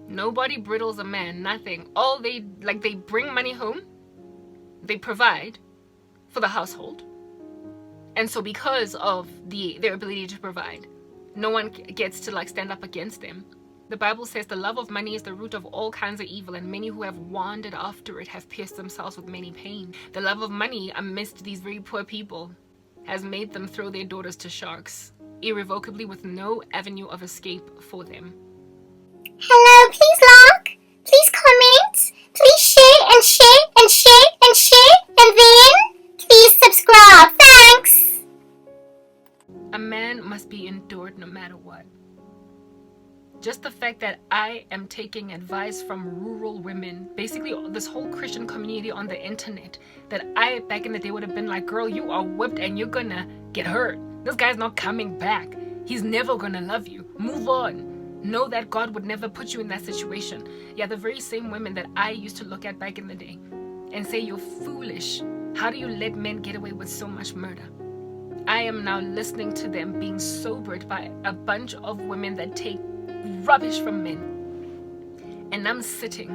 Nobody brittles a man, nothing. All they bring money home, they provide for the household. And so because of their ability to provide, no one gets to stand up against them. The Bible says the love of money is the root of all kinds of evil, and many who have wandered after it have pierced themselves with many pain. The love of money amidst these very poor people has made them throw their daughters to sharks, irrevocably, with no avenue of escape for them. Hello, please like, please comment, please share and share and share and share, and then please subscribe. Thanks. A man must be endured no matter what. Just the fact that I am taking advice from rural women, basically this whole Christian community on the internet, that I back in the day would have been like, girl, you are whipped and you're gonna get hurt. This guy's not coming back. He's never gonna love you. Move on. Know that God would never put you in that situation. Yeah, the very same women that I used to look at back in the day and say, you're foolish. How do you let men get away with so much murder? I am now listening to them being sobered by a bunch of women that take rubbish from men. And I'm sitting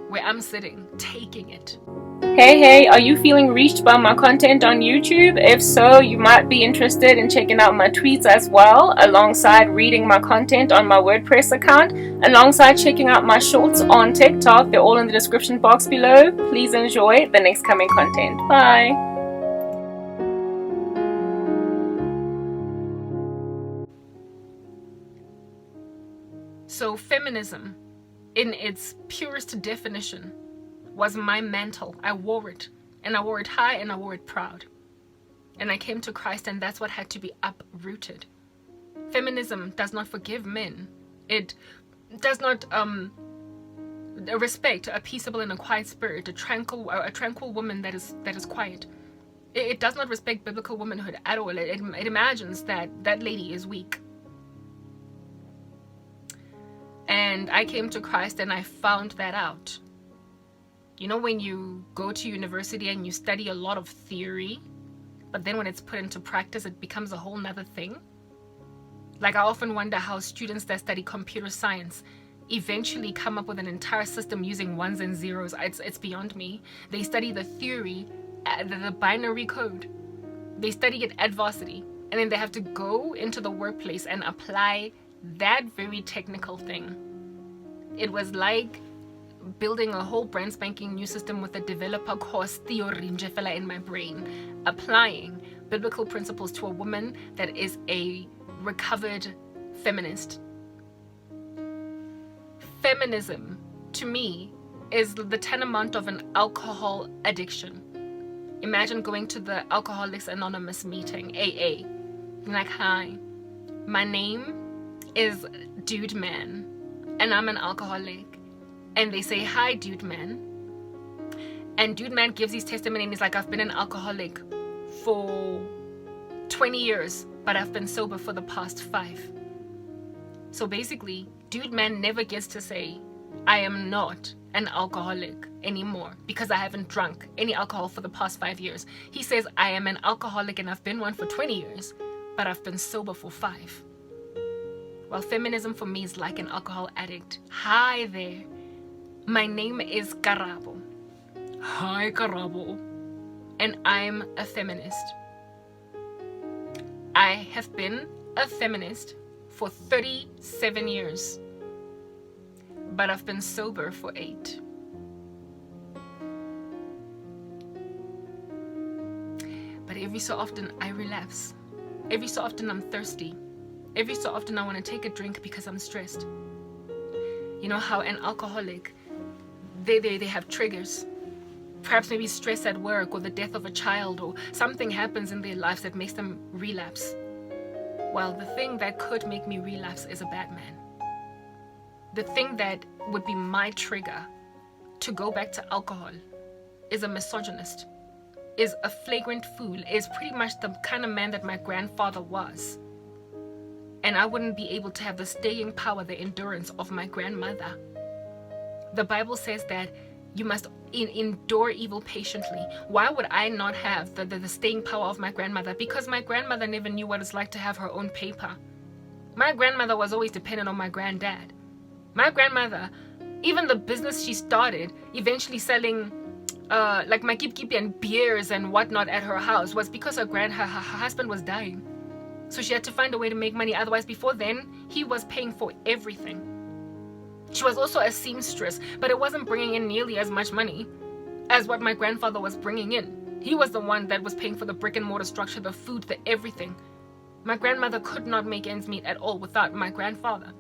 where I'm sitting, taking it. Hey, are you feeling reached by my content on YouTube? If so, you might be interested in checking out my tweets as well, alongside reading my content on my WordPress account, alongside checking out my shorts on TikTok. They're all in the description box below. Please enjoy the next coming content. Bye. So feminism, in its purest definition, was my mantle. I wore it, and I wore it high, and I wore it proud. And I came to Christ, and that's what had to be uprooted. Feminism does not forgive men. It does not respect a peaceable and a quiet spirit, a tranquil woman that is quiet. It does not respect biblical womanhood at all. It imagines that lady is weak. And I came to Christ and I found that out. You know, when you go to university and you study a lot of theory, but then when it's put into practice, it becomes a whole nother thing. Like, I often wonder how students that study computer science eventually come up with an entire system using ones and zeros. It's beyond me. They study the theory, the binary code. They study it at varsity, and then they have to go into the workplace and apply that very technical thing. It was like building a whole brand spanking new system with a developer course theory in my brain, applying biblical principles to a woman that is a recovered feminist. Feminism, to me, is the tantamount of an alcohol addiction. Imagine going to the Alcoholics Anonymous meeting, AA. You're like, hi, my name is Dude Man, and I'm an alcoholic. And they say, hi, Dude Man. And Dude Man gives his testimony, and he's like, I've been an alcoholic for 20 years, but I've been sober for the past 5. So basically, Dude Man never gets to say, I am not an alcoholic anymore because I haven't drunk any alcohol for the past 5 years. He says, I am an alcoholic and I've been one for 20 years, but I've been sober for 5. Well, feminism for me is like an alcohol addict. Hi there. My name is Karabo. Hi, Karabo. And I'm a feminist. I have been a feminist for 37 years. But I've been sober for 8. But every so often I relapse. Every so often I'm thirsty. Every so often I want to take a drink because I'm stressed. You know how an alcoholic, they have triggers. Perhaps maybe stress at work or the death of a child or something happens in their lives that makes them relapse. Well, the thing that could make me relapse is a bad man. The thing that would be my trigger to go back to alcohol is a misogynist, is a flagrant fool, is pretty much the kind of man that my grandfather was. And I wouldn't be able to have the staying power, the endurance of my grandmother. The Bible says that you must endure evil patiently. Why would I not have the staying power of my grandmother? Because my grandmother never knew what it's like to have her own paper. My grandmother was always dependent on my granddad. My grandmother, even the business she started, eventually selling like my kip and beers and whatnot at her house, was because her husband was dying. So she had to find a way to make money. Otherwise, before then, he was paying for everything. She was also a seamstress, but it wasn't bringing in nearly as much money as what my grandfather was bringing in. He was the one that was paying for the brick and mortar structure, the food, the everything. My grandmother could not make ends meet at all without my grandfather.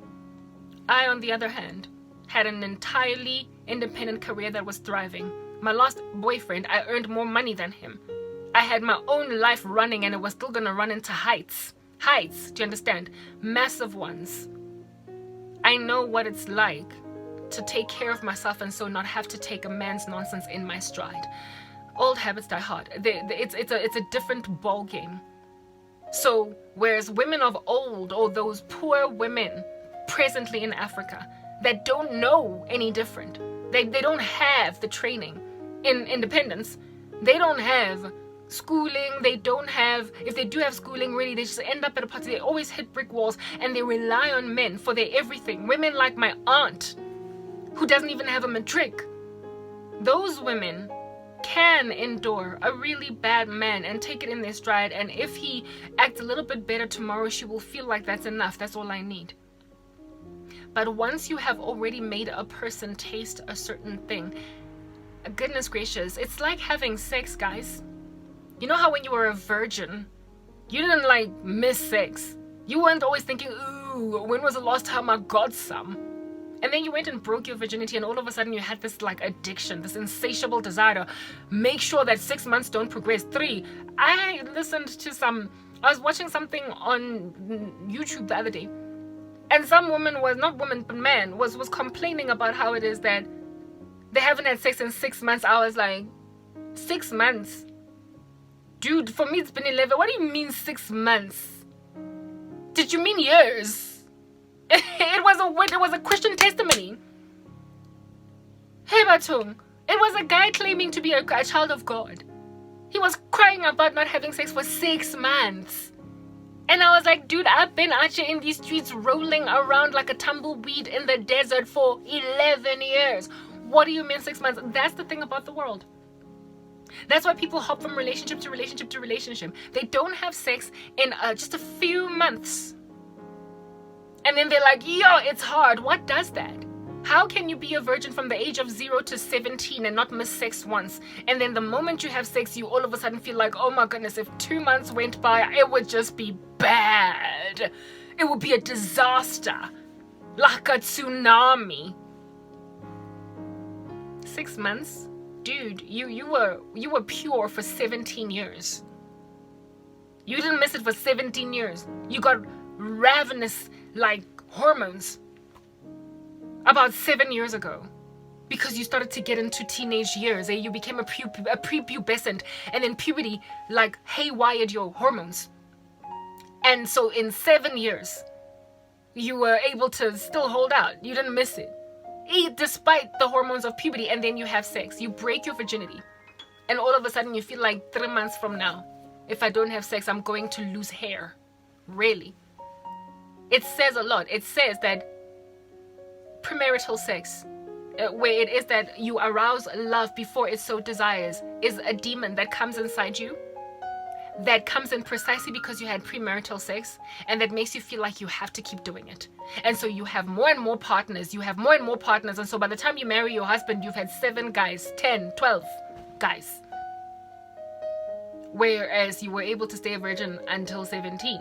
I, on the other hand, had an entirely independent career that was thriving. My last boyfriend, I earned more money than him. I had my own life running, and it was still going to run into heights. Heights, do you understand? Massive ones. I know what it's like to take care of myself and so not have to take a man's nonsense in my stride. Old habits die hard. It's a different ball game. So, whereas women of old, or those poor women presently in Africa that don't know any different, they don't have the training in independence, they don't have schooling, they don't have, if they do have schooling, really, they just end up at a party, they always hit brick walls, and they rely on men for their everything. Women like my aunt, who doesn't even have a matric. Those women can endure a really bad man and take it in their stride, and if he acts a little bit better tomorrow, she will feel like that's enough, that's all I need. But once you have already made a person taste a certain thing, goodness gracious, it's like having sex, guys. You know how when you were a virgin, you didn't like miss sex. You weren't always thinking, ooh, when was the last time I got some? And then you went and broke your virginity, and all of a sudden you had this like addiction, this insatiable desire to make sure that 6 months don't progress. 3, I was watching something on YouTube the other day, and some woman was, not woman, but man, was complaining about how it is that they haven't had sex in 6 months. I was like, 6 months? Dude, for me it's been 11. What do you mean 6 months? Did you mean years? It was a Christian testimony. Hey Batung, it was a guy claiming to be a child of God. He was crying about not having sex for 6 months. And I was like, dude, I've been out here in these streets rolling around like a tumbleweed in the desert for 11 years. What do you mean 6 months? That's the thing about the world. That's why people hop from relationship to relationship to relationship. They don't have sex in just a few months. And then they're like, yo, it's hard. What does that? How can you be a virgin from the age of 0 to 17 and not miss sex once? And then the moment you have sex, you all of a sudden feel like, oh my goodness, if 2 months went by, it would just be bad. It would be a disaster. Like a tsunami. 6 months? Dude, you were pure for 17 years. You didn't miss it for 17 years. You got ravenous, like, hormones about 7 years ago, because you started to get into teenage years, and you became a prepubescent, and then puberty like haywired your hormones. And so in 7 years, you were able to still hold out. You didn't miss it, despite the hormones of puberty. And then you have sex, you break your virginity, and all of a sudden you feel like 3 months from now, if I don't have sex, I'm going to lose hair. Really? It says a lot. It says that premarital sex, where it is that you arouse love before it so desires, is a demon that comes inside you, that comes in precisely because you had premarital sex, and that makes you feel like you have to keep doing it. And so you have more and more partners, and so by the time you marry your husband, you've had 7 guys, 10, 12 guys. Whereas you were able to stay a virgin until 17.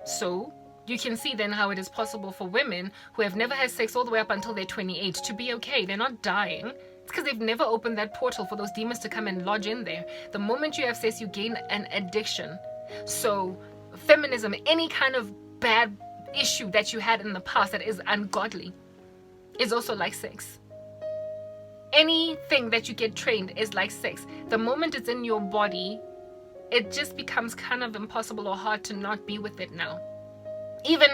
So you can see then how it is possible for women who have never had sex all the way up until they're 28 to be okay. They're not dying. It's because they've never opened that portal for those demons to come and lodge in there. The moment you have sex, you gain an addiction. So feminism, any kind of bad issue that you had in the past that is ungodly, is also like sex. Anything that you get trained is like sex. The moment it's in your body, it just becomes kind of impossible or hard to not be with it now. Even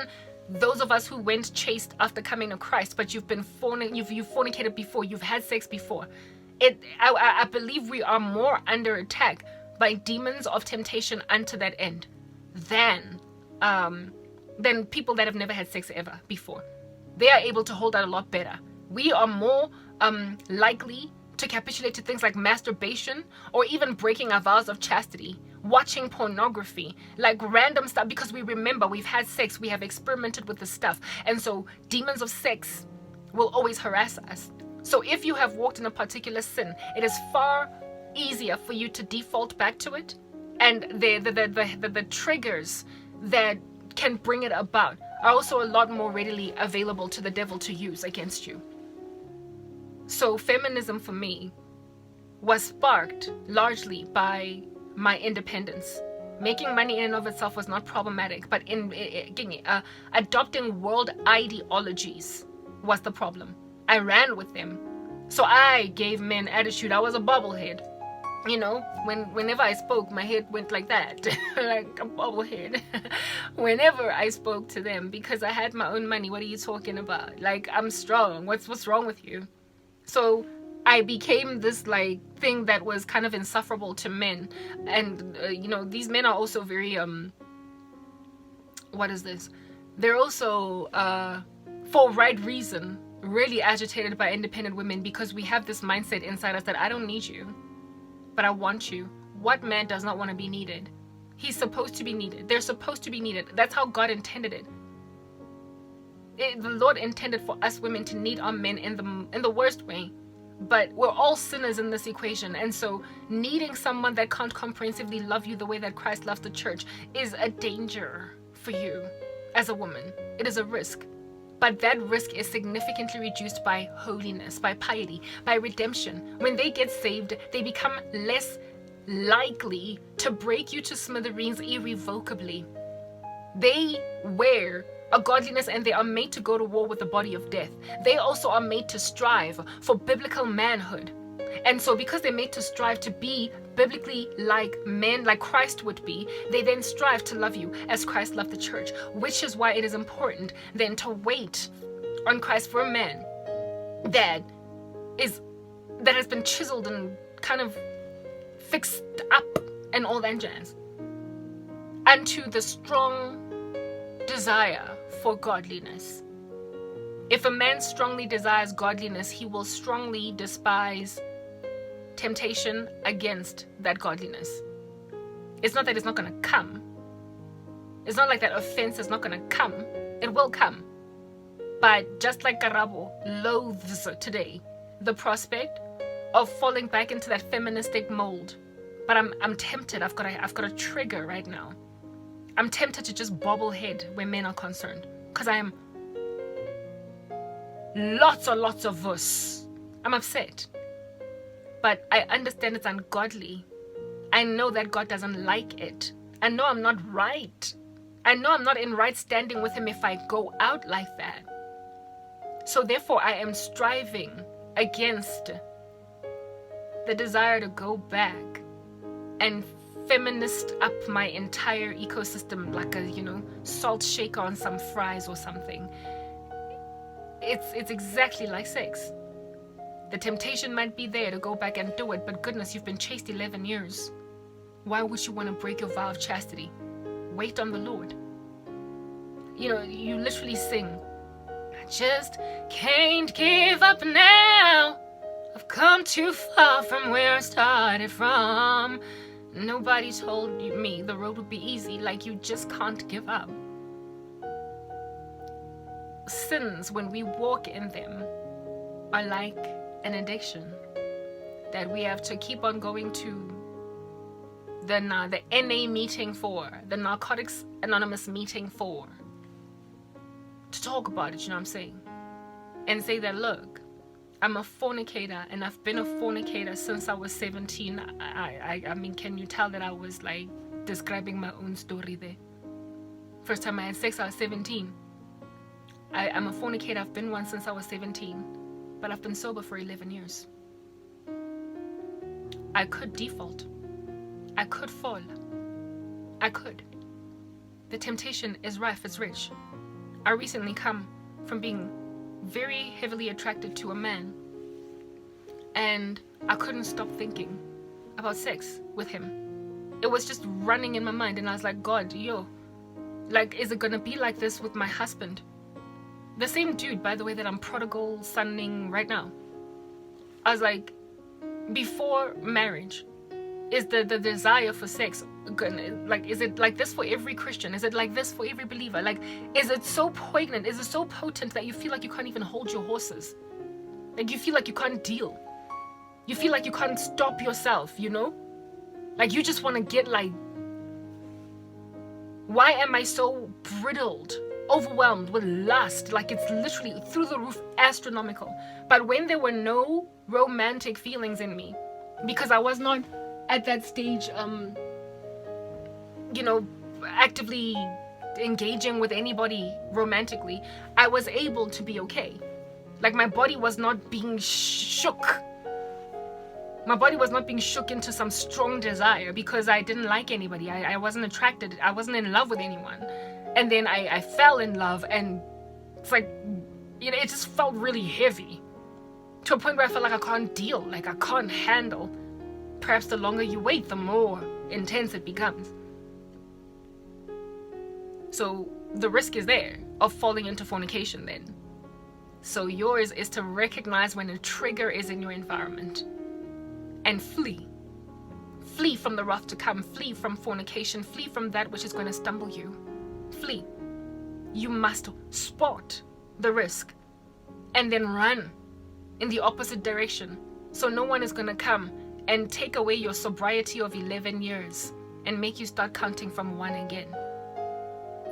those of us who went chaste after coming to Christ, but you've fornicated before, you've had sex before. I believe we are more under attack by demons of temptation unto that end than people that have never had sex ever before. They are able to hold out a lot better. We are more likely to capitulate to things like masturbation or even breaking our vows of chastity, watching pornography, like random stuff, because we remember we've had sex, we have experimented with the stuff, and so demons of sex will always harass us. So if you have walked in a particular sin, it is far easier for you to default back to it, and the triggers that can bring it about are also a lot more readily available to the devil to use against you. So feminism for me was sparked largely by my independence. Making money in and of itself was not problematic, but adopting world ideologies was the problem. I ran with them. So I gave men attitude. I was a bobblehead. You know, whenever I spoke, my head went like that, like a bobblehead. Whenever I spoke to them, because I had my own money. What are you talking about? Like, I'm strong. What's wrong with you? So I became this like thing that was kind of insufferable to men. And you know, these men are also very what is this? They're also for right reason really agitated by independent women, because we have this mindset inside us that I don't need you, but I want you. What man does not want to be needed? He's supposed to be needed. They're supposed to be needed. That's how God intended it. The Lord intended for us women to need our men in the worst way. But we're all sinners in this equation, and so needing someone that can't comprehensively love you the way that Christ loves the church is a danger for you as a woman. It is a risk. But that risk is significantly reduced by holiness, by piety, by redemption. When they get saved, they become less likely to break you to smithereens irrevocably. They wear a godliness, and they are made to go to war with the body of death. They also are made to strive for biblical manhood. And so because they're made to strive to be biblically like men, like Christ would be, they then strive to love you as Christ loved the church, which is why it is important then to wait on Christ for a man that has been chiseled and kind of fixed up and all that jazz, unto the strong desire for godliness. If a man strongly desires godliness, he will strongly despise temptation against that godliness. It's not that it's not going to come. It's not like that offense is not going to come. It will come. But just like Karabo loathes today the prospect of falling back into that feministic mold, but I'm tempted. I've got a trigger right now. I'm tempted to just bobble head where men are concerned, because I am lots of us. I'm upset. But I understand it's ungodly. I know that God doesn't like it. I know I'm not right. I know I'm not in right standing with him if I go out like that. So therefore, I am striving against the desire to go back and feminist up my entire ecosystem like a, salt shaker on some fries or something. It's exactly like sex. The temptation might be there to go back and do it, but goodness, you've been chaste 11 years. Why would you want to break your vow of chastity? Wait on the Lord. You literally sing, I just can't give up now. I've come too far from where I started from. Nobody told me the road would be easy, like you just can't give up. Sins, when we walk in them, are like an addiction that we have to keep on going to the NA meeting for, the Narcotics Anonymous meeting for, to talk about it, you know what I'm saying? And say that, look, I'm a fornicator, and I've been a fornicator since I was 17. I mean, can you tell that I was like describing my own story there? First time I had sex, I was 17. I'm a fornicator. I've been one since I was 17, but I've been sober for 11 years. I could default. I could fall. I could. The temptation is rife, it's rich. I recently come from being very heavily attracted to a man, and I couldn't stop thinking about sex with him. It was just running in my mind, and I was like, God, like, is it gonna be like this with my husband? The same dude, by the way, that I'm prodigal sonning right now. I was like, before marriage, is the desire for sex like, is it like this for every Christian? Is it like this for every believer? Like, is it so poignant, is it so potent that you feel like you can't even hold your horses? Like, you feel like you can't deal, you feel like you can't stop yourself, you know? Like, you just want to get like, why am I so brittled, overwhelmed with lust? Like, it's literally through the roof, astronomical. But when there were no romantic feelings in me, because I was not at that stage, you know, actively engaging with anybody romantically, I was able to be okay. Like, my body was not being shook. My body was not being shook into some strong desire because I didn't like anybody. I wasn't attracted. I wasn't in love with anyone. And then I fell in love, and it's like, you know, it just felt really heavy to a point where I felt like I can't deal, like I can't handle. Perhaps the longer you wait, the more intense it becomes. So the risk is there of falling into fornication then. So yours is to recognize when a trigger is in your environment and flee. Flee from the wrath to come. Flee from fornication. Flee from that which is going to stumble you. Flee. You must spot the risk and then run in the opposite direction. So no one is going to come and take away your sobriety of 11 years and make you start counting from 1 again.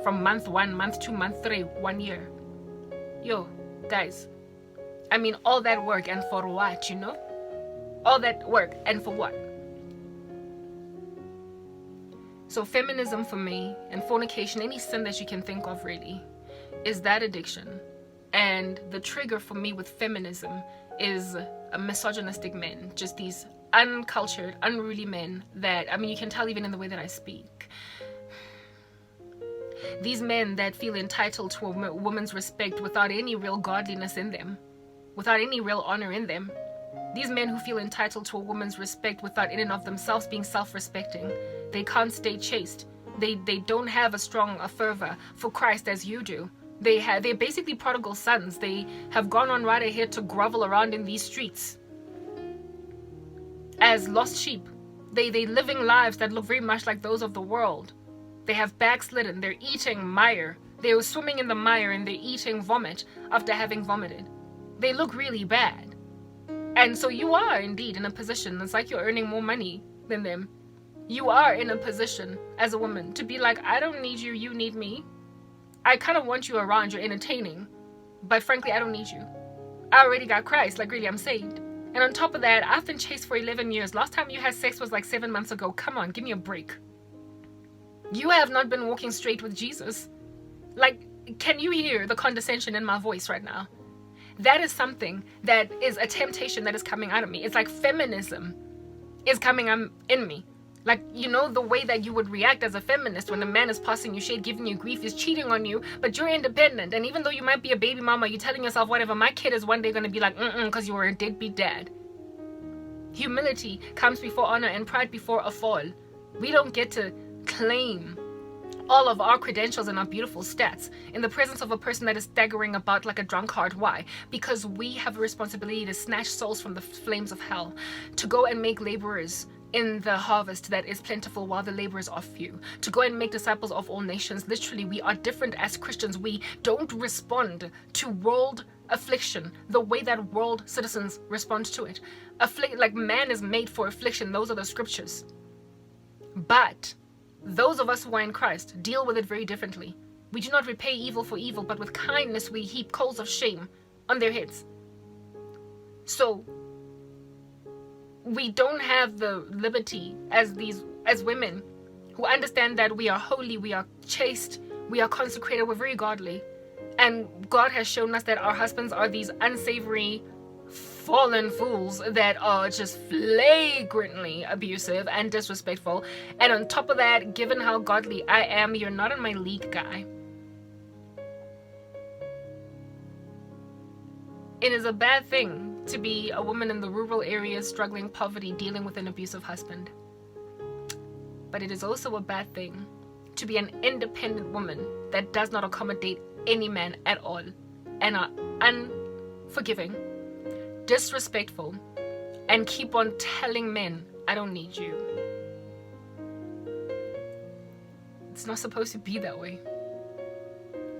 From month 1, month 2, month 3, 1 year. Yo, guys, I mean, all that work and for what, you know? All that work and for what? So feminism for me, and fornication, any sin that you can think of really, is that addiction. And the trigger for me with feminism is a misogynistic men, just these uncultured, unruly men that, I mean, you can tell even in the way that I speak. These men that feel entitled to a woman's respect without any real godliness in them, without any real honor in them. These men who feel entitled to a woman's respect without in and of themselves being self-respecting. They can't stay chaste. They don't have a strong fervor for Christ as you do. They're basically prodigal sons. They have gone on right ahead to grovel around in these streets as lost sheep. They living lives that look very much like those of the world. They have backslidden. They're eating mire. They're swimming in the mire and they're eating vomit after having vomited. They look really bad. And so you are indeed in a position, it's like you're earning more money than them. You are in a position as a woman to be like, I don't need you, you need me. I kind of want you around, you're entertaining. But frankly, I don't need you. I already got Christ, like really, I'm saved. And on top of that, I've been chaste for 11 years. Last time you had sex was like 7 months ago. Come on, give me a break. You have not been walking straight with Jesus. Like, can you hear the condescension in my voice right now? That is something that is a temptation that is coming out of me. It's like feminism is coming in me. Like, you know, the way that you would react as a feminist when a man is passing you shade, giving you grief, is cheating on you, but you're independent. And even though you might be a baby mama, you're telling yourself, whatever, my kid is one day going to be like, because you were a deadbeat dad. Humility comes before honor and pride before a fall. We don't get to claim all of our credentials and our beautiful stats in the presence of a person that is staggering about like a drunkard. Why? Because we have a responsibility to snatch souls from the flames of hell, to go and make laborers in the harvest that is plentiful while the laborers are few, to go and make disciples of all nations. Literally, we are different as Christians. We don't respond to world affliction the way that world citizens respond to it. Like, man is made for affliction. Those are the scriptures. But those of us who are in Christ deal with it very differently. We do not repay evil for evil, but with kindness we heap coals of shame on their heads. So we don't have the liberty as women who understand that we are holy, we are chaste, we are consecrated, we're very godly. And God has shown us that our husbands are these unsavory, fallen fools that are just flagrantly abusive and disrespectful. And on top of that, given how godly I am, you're not in my league, guy. It is a bad thing to be a woman in the rural areas struggling poverty, dealing with an abusive husband. But it is also a bad thing to be an independent woman that does not accommodate any man at all. and are unforgiving, disrespectful, and keep on telling men, I don't need you. It's not supposed to be that way.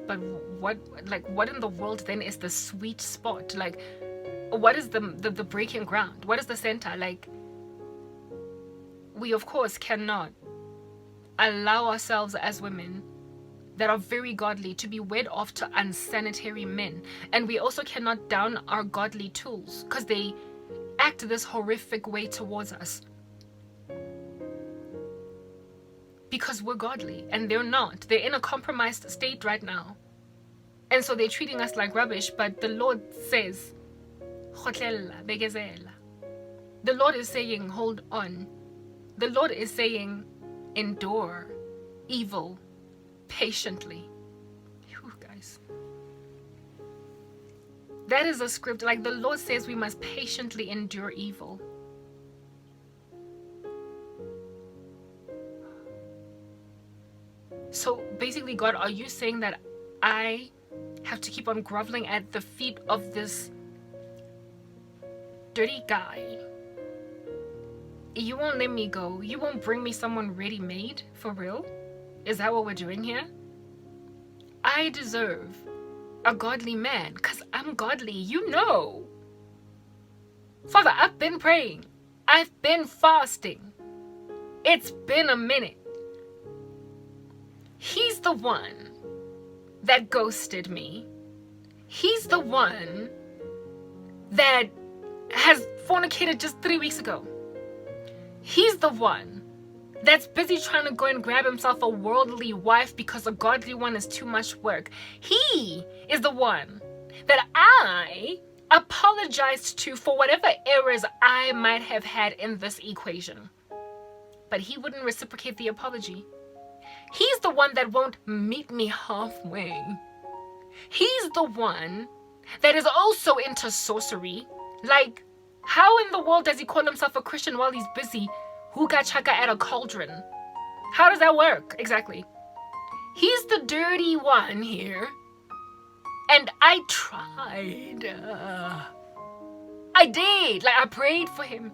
But what in the world then is the sweet spot? Like, what is the breaking ground? What is the center? Like, we of course cannot allow ourselves as women that are very godly to be wed off to unsanitary men. And we also cannot down our godly tools because they act this horrific way towards us. Because we're godly and they're not. They're in a compromised state right now. And so they're treating us like rubbish. But the Lord says, the Lord is saying, hold on. The Lord is saying, endure evil patiently. Whew, guys. That is a script. Like, the Lord says we must patiently endure evil. So basically, God, are you saying that I have to keep on groveling at the feet of this dirty guy? You won't let me go. You won't bring me someone ready-made? For real? Is that what we're doing here? I deserve a godly man because I'm godly. You know. Father, I've been praying. I've been fasting. It's been a minute. He's the one that ghosted me. He's the one that has fornicated just 3 weeks ago. He's the one that's busy trying to go and grab himself a worldly wife because a godly one is too much work. He is the one that I apologized to for whatever errors I might have had in this equation. But he wouldn't reciprocate the apology. He's the one that won't meet me halfway. He's the one that is also into sorcery. Like, how in the world does he call himself a Christian while he's busy hookah chaka at a cauldron? How does that work? Exactly. He's the dirty one here. And I tried. I did. Like, I prayed for him.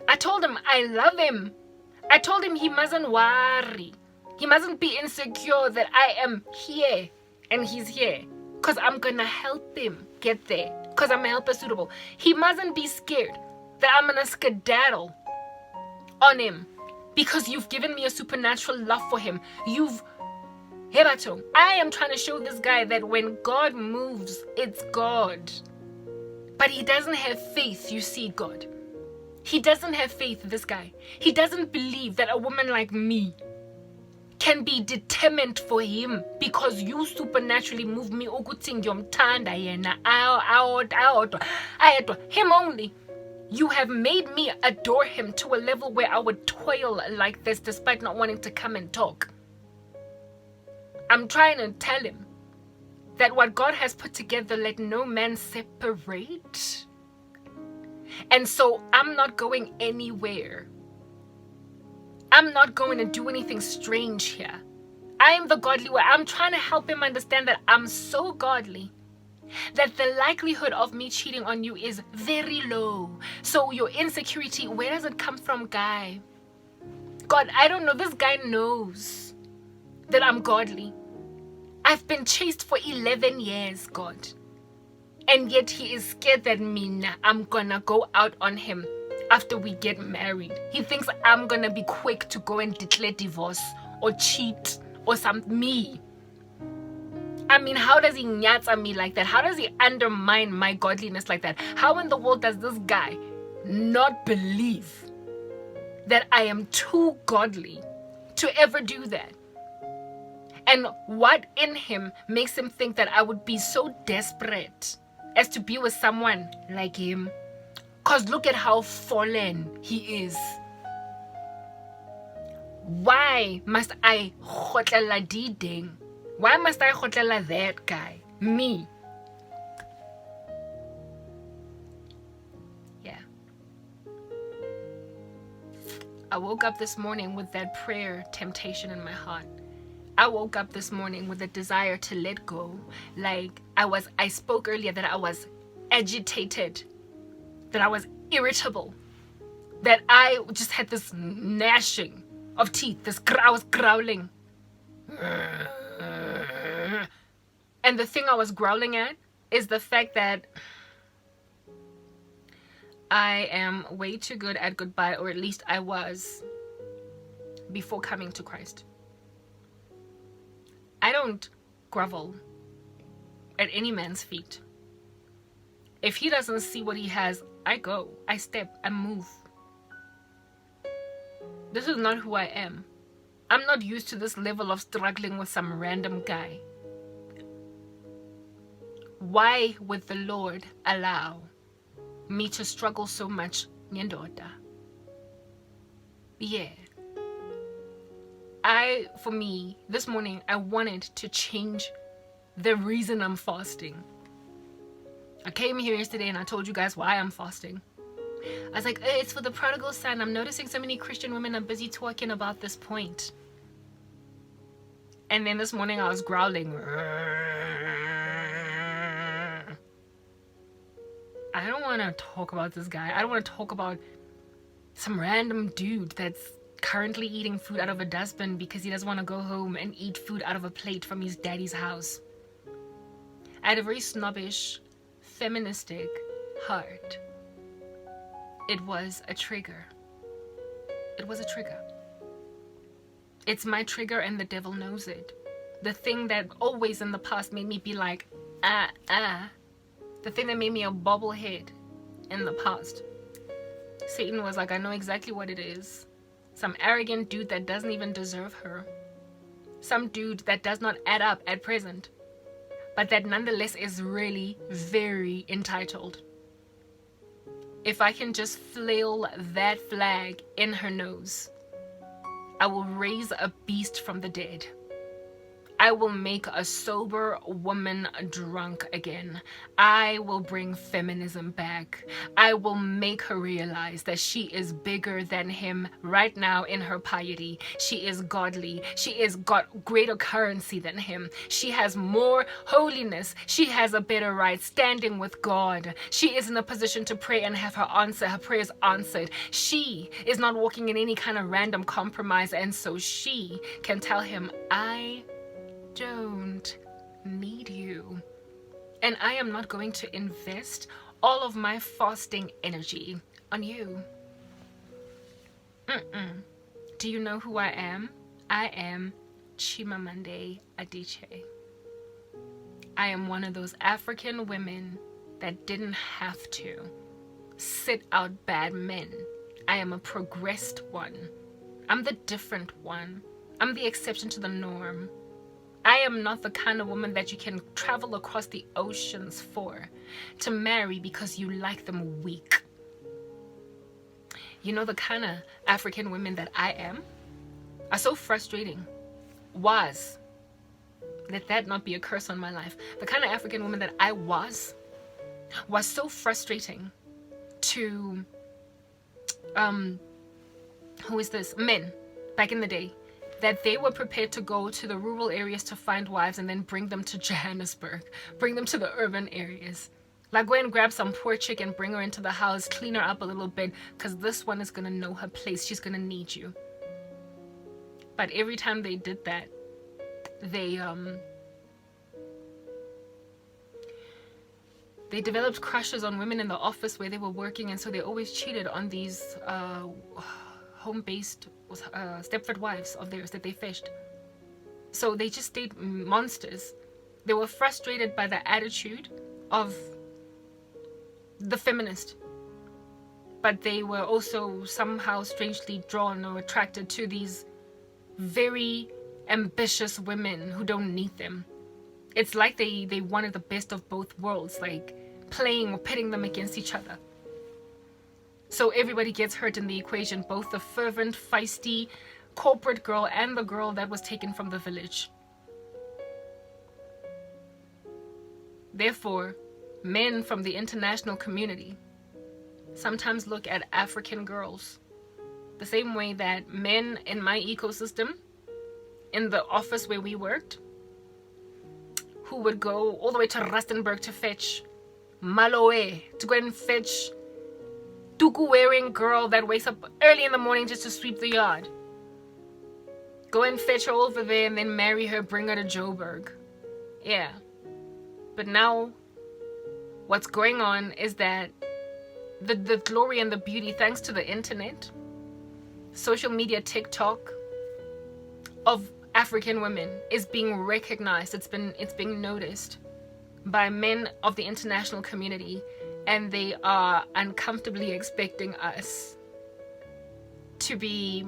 I told him I love him. I told him he mustn't worry. He mustn't be insecure that I am here and he's here. Because I'm going to help him get there. Because I'm a helper suitable. He mustn't be scared that I'm going to skedaddle on him. Because you've given me a supernatural love for him. I am trying to show this guy that when God moves, it's God. But he doesn't have faith, you see, God. He doesn't have faith, this guy. He doesn't believe that a woman like me can be determined for him because you supernaturally move me. Him only. You have made me adore him to a level where I would toil like this despite not wanting to come and talk. I'm trying to tell him that what God has put together, let no man separate. And so I'm not going anywhere. I'm not going to do anything strange here. I am the godly one. I'm trying to help him understand that I'm so godly that the likelihood of me cheating on you is very low. So your insecurity, where does it come from, guy? God, I don't know. This guy knows that I'm godly. I've been chased for 11 years, God. And yet he is scared that I'm gonna go out on him after we get married. He thinks I'm gonna be quick to go and declare divorce or cheat or me. I mean, how does he nyatsa me like that? How does he undermine my godliness like that? How in the world does this guy not believe that I am too godly to ever do that? And what in him makes him think that I would be so desperate as to be with someone like him? Because look at how fallen he is. Why must I khotlela dideng? Why must I khotlela that guy? Me. Yeah. I woke up this morning with that prayer temptation in my heart. I woke up this morning with a desire to let go. Like I spoke earlier that I was agitated, that I was irritable, that I just had this gnashing of teeth, I was growling. And the thing I was growling at is the fact that I am way too good at goodbye, or at least I was before coming to Christ. I don't grovel at any man's feet. If he doesn't see what he has, I go, I step, I move. This is not who I am. I'm not used to this level of struggling with some random guy. Why would the Lord allow me to struggle so much, nyendoda? Yeah. For me, this morning, I wanted to change the reason I'm fasting. I came here yesterday and I told you guys why I'm fasting. I was like, it's for the prodigal son. I'm noticing so many Christian women are busy talking about this point. And then this morning I was growling. I don't want to talk about this guy. I don't want to talk about some random dude that's currently eating food out of a dustbin because he doesn't want to go home and eat food out of a plate from his daddy's house. I had a very snobbish, feministic heart. It was a trigger. It was a trigger. It's my trigger and the devil knows it. The thing that always in the past made me be like, the thing that made me a bobblehead in the past. Satan was like, I know exactly what it is. Some arrogant dude that doesn't even deserve her. Some dude that does not add up at present, but that nonetheless is really very entitled. If I can just flail that flag in her nose, I will raise a beast from the dead. I will make a sober woman drunk again. I will bring feminism back. I will make her realize that she is bigger than him right now in her piety. She is godly. She has got greater currency than him. She has more holiness. She has a better right standing with God. She is in a position to pray and have her prayers answered. She is not walking in any kind of random compromise, and so she can tell him, I don't need you, and I am not going to invest all of my fasting energy on you. Do you know who I am? I am Chimamanda Adichie. I am one of those African women that didn't have to sit out bad men. I am a progressed one. I'm the different one. I'm the exception to the norm. I am not the kind of woman that you can travel across the oceans for, to marry because you like them weak. You know, the kind of African women that I am are so frustrating. Let that not be a curse on my life. The kind of African woman that I was so frustrating to, men back in the day, that they were prepared to go to the rural areas to find wives and then bring them to Johannesburg, bring them to the urban areas. Like, go and grab some poor chick and bring her into the house, clean her up a little bit, because this one is going to know her place. She's going to need you. But every time they did that, they developed crushes on women in the office where they were working, and so they always cheated on these home-based Stepford wives of theirs that they fished. So they just stayed monsters. They were frustrated by the attitude of the feminist, but they were also somehow strangely drawn or attracted to these very ambitious women who don't need them. It's like they wanted the best of both worlds, like playing or pitting them against each other. So everybody gets hurt in the equation, both the fervent, feisty, corporate girl and the girl that was taken from the village. Therefore, men from the international community sometimes look at African girls the same way that men in my ecosystem in the office where we worked who would go all the way to Rustenburg to fetch Maloe, to go and fetch tuku wearing girl that wakes up early in the morning just to sweep the yard. Go and fetch her over there and then marry her, bring her to Joburg. Yeah. But now what's going on is that the glory and the beauty, thanks to the internet, social media, TikTok, of African women is being recognized. It's being noticed by men of the international community, and they are uncomfortably expecting us to be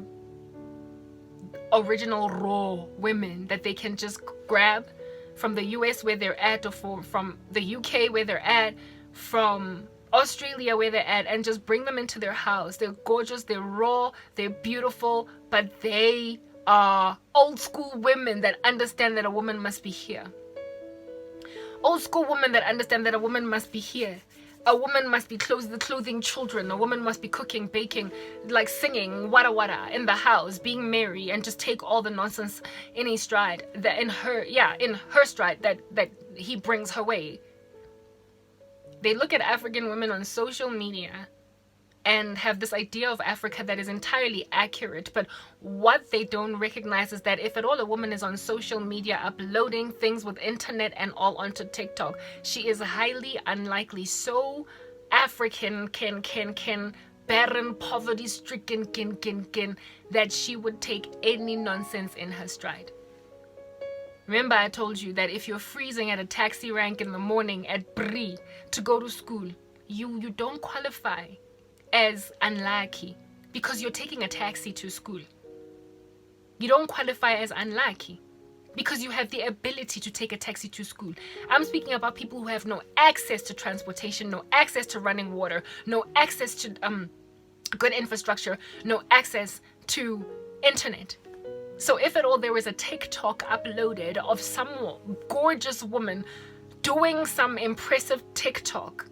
original raw women that they can just grab from the US where they're at, or from the UK where they're at, from Australia where they're at, and just bring them into their house. They're gorgeous, they're raw, they're beautiful, but they are old school women that understand that a woman must be here. Old school women that understand that a woman must be here. A woman must be clothing children. A woman must be cooking, baking, like singing, wada wada in the house, being merry, and just take all the nonsense in his stride, that in her stride that he brings her way. They look at African women on social media and have this idea of Africa that is entirely accurate. But what they don't recognize is that if at all a woman is on social media uploading things with internet and all onto TikTok, she is highly unlikely, so African, barren, poverty-stricken, that she would take any nonsense in her stride. Remember, I told you that if you're freezing at a taxi rank in the morning at Brie to go to school, you don't qualify as unlucky because you're taking a taxi to school. You don't qualify as unlucky because you have the ability to take a taxi to school. I'm speaking about people who have no access to transportation, no access to running water, no access to good infrastructure, no access to internet. So if at all there is a TikTok uploaded of some gorgeous woman doing some impressive TikTok,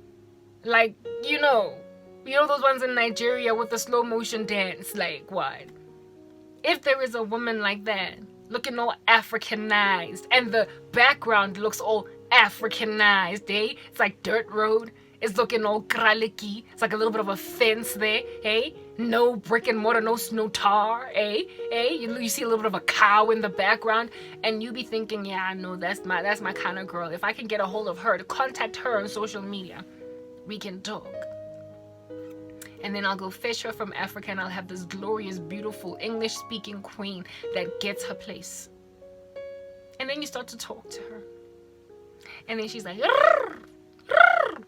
like, you know those ones in Nigeria with the slow motion dance, like what? If there is a woman like that, looking all Africanized, and the background looks all Africanized, eh? It's like dirt road. It's looking all kraliki. It's like a little bit of a fence there, eh? No brick and mortar, no tar, eh? You see a little bit of a cow in the background, and you be thinking, yeah, no, that's my kind of girl. If I can get a hold of her, to contact her on social media, we can talk. And then I'll go fetch her from Africa, and I'll have this glorious, beautiful English-speaking queen that gets her place. And then you start to talk to her, and then she's like, rrr, rrr.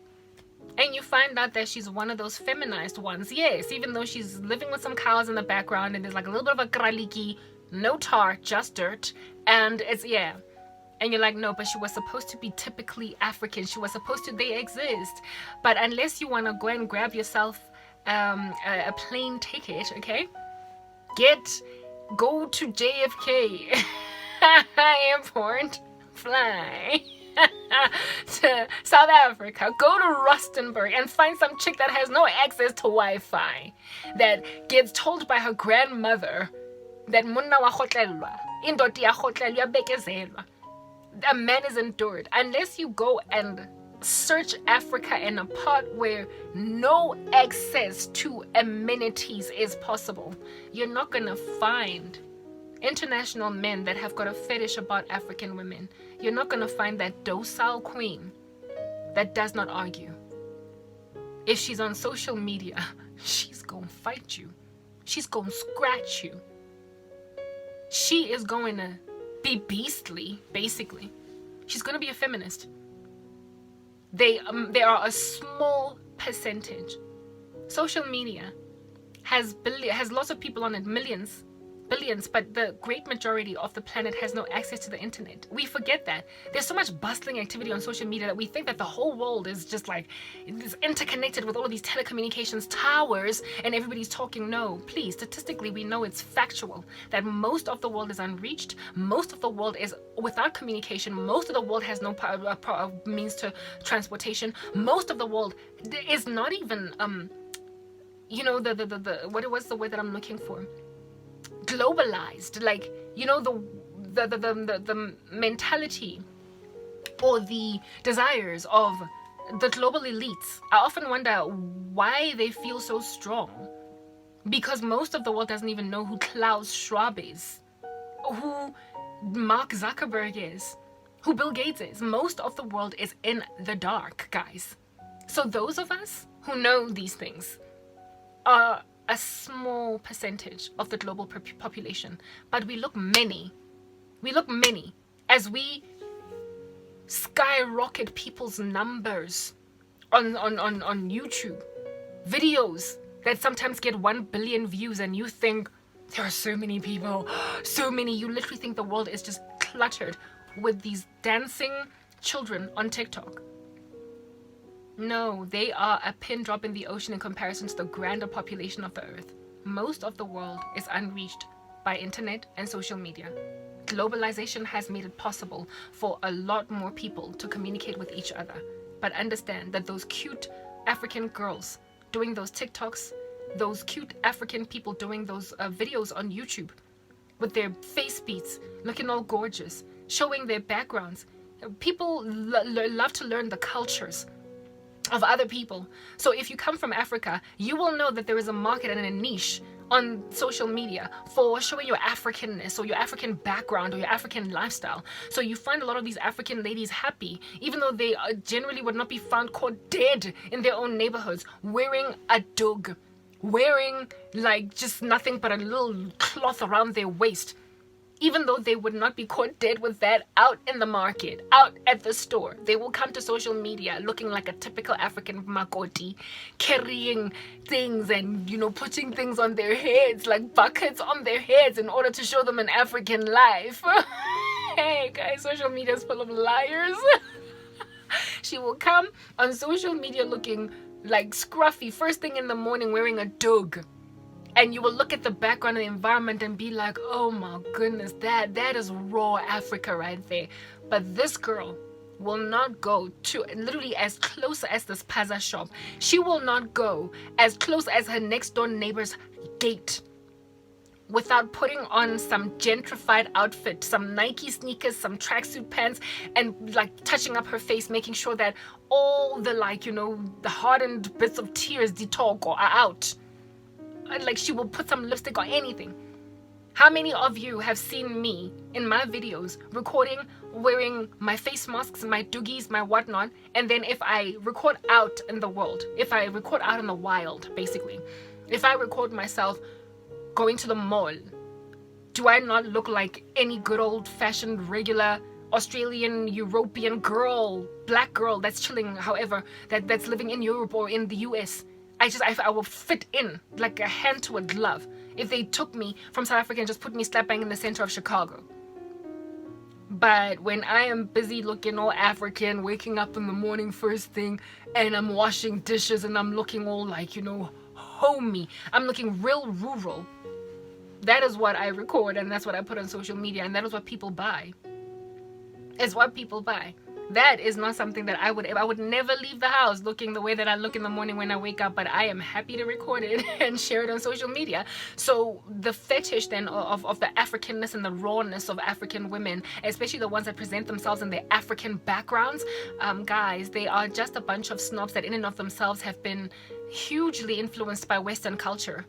And you find out that she's one of those feminized ones. Yes, even though she's living with some cows in the background, and there's like a little bit of a kraliki, no tar, just dirt, and it's, yeah. And you're like, no, but she was supposed to be typically African. She was supposed to, they exist. But unless you want to go and grab yourself a plane ticket, okay? Go to JFK airport, fly to South Africa, go to Rustenburg and find some chick that has no access to Wi-Fi, that gets told by her grandmother that monna wa khotlelwa, indoti ya khotlelwa, ya bekezelwa. A man is endured. Unless you go and search Africa in a part where no access to amenities is possible, you're not gonna find international men that have got a fetish about African women. You're not gonna find that docile queen that does not argue. If she's on social media, she's gonna fight you. She's gonna scratch you. She is going to be beastly, basically. She's gonna be a feminist. They are a small percentage. Social media has lots of people on it, billions, but the great majority of the planet has no access to the internet. We forget that. There's so much bustling activity on social media that we think that the whole world is just like, it's interconnected with all of these telecommunications towers and everybody's talking. No, please, statistically we know it's factual that most of the world is unreached, most of the world is without communication, most of the world has no means to transportation, most of the world is not even what was the word that I'm looking for? Globalized, like, the mentality or the desires of the global elites. I often wonder why they feel so strong, because most of the world doesn't even know who Klaus Schwab is, who Mark Zuckerberg is, who Bill Gates is. Most of the world is in the dark, guys. So those of us who know these things are a small percentage of the global population, but we look many. We look many as we skyrocket people's numbers on YouTube. Videos that sometimes get 1 billion views, and you think there are so many people, so many. You literally think the world is just cluttered with these dancing children on TikTok. No, they are a pin drop in the ocean in comparison to the grander population of the earth. Most of the world is unreached by internet and social media. Globalization has made it possible for a lot more people to communicate with each other. But understand that those cute African girls doing those TikToks, those cute African people doing those videos on YouTube with their face beats, looking all gorgeous, showing their backgrounds. People love to learn the cultures of other people. So if you come from Africa, you will know that there is a market and a niche on social media for showing your Africanness or your African background or your African lifestyle. So you find a lot of these African ladies happy, even though they generally would not be found caught dead in their own neighborhoods, wearing a dug, wearing like just nothing but a little cloth around their waist, even though they would not be caught dead with that out in the market, out at the store. They will come to social media looking like a typical African makoti, carrying things and, putting things on their heads, like buckets on their heads, in order to show them an African life. Hey guys, social media is full of liars. She will come on social media looking like scruffy first thing in the morning, wearing a dug. And you will look at the background and the environment and be like, oh my goodness, that is raw Africa right there. But this girl will not go to literally as close as this Paza shop. She will not go as close as her next door neighbor's gate without putting on some gentrified outfit, some Nike sneakers, some tracksuit pants, and like touching up her face, making sure that all the the hardened bits of tears are out. Like she will put some lipstick or anything. How many of you have seen me in my videos recording, wearing my face masks, my doogies, my whatnot, and then if I record out in the world, if I record out in the wild, basically, if I record myself going to the mall, do I not look like any good old-fashioned regular Australian, European girl, black girl that's chilling, however, that's living in Europe or in the US? I will fit in like a hand to a glove if they took me from South Africa and just put me slap bang in the center of Chicago. But when I am busy looking all African, waking up in the morning first thing, and I'm washing dishes and I'm looking all like, homey, I'm looking real rural. That is what I record, and that's what I put on social media, and that is what people buy. It's what people buy. That is not something that I would never leave the house looking the way that I look in the morning when I wake up, but I am happy to record it and share it on social media. So the fetish then of the Africanness and the rawness of African women, especially the ones that present themselves in their African backgrounds, guys, they are just a bunch of snobs that in and of themselves have been hugely influenced by Western culture.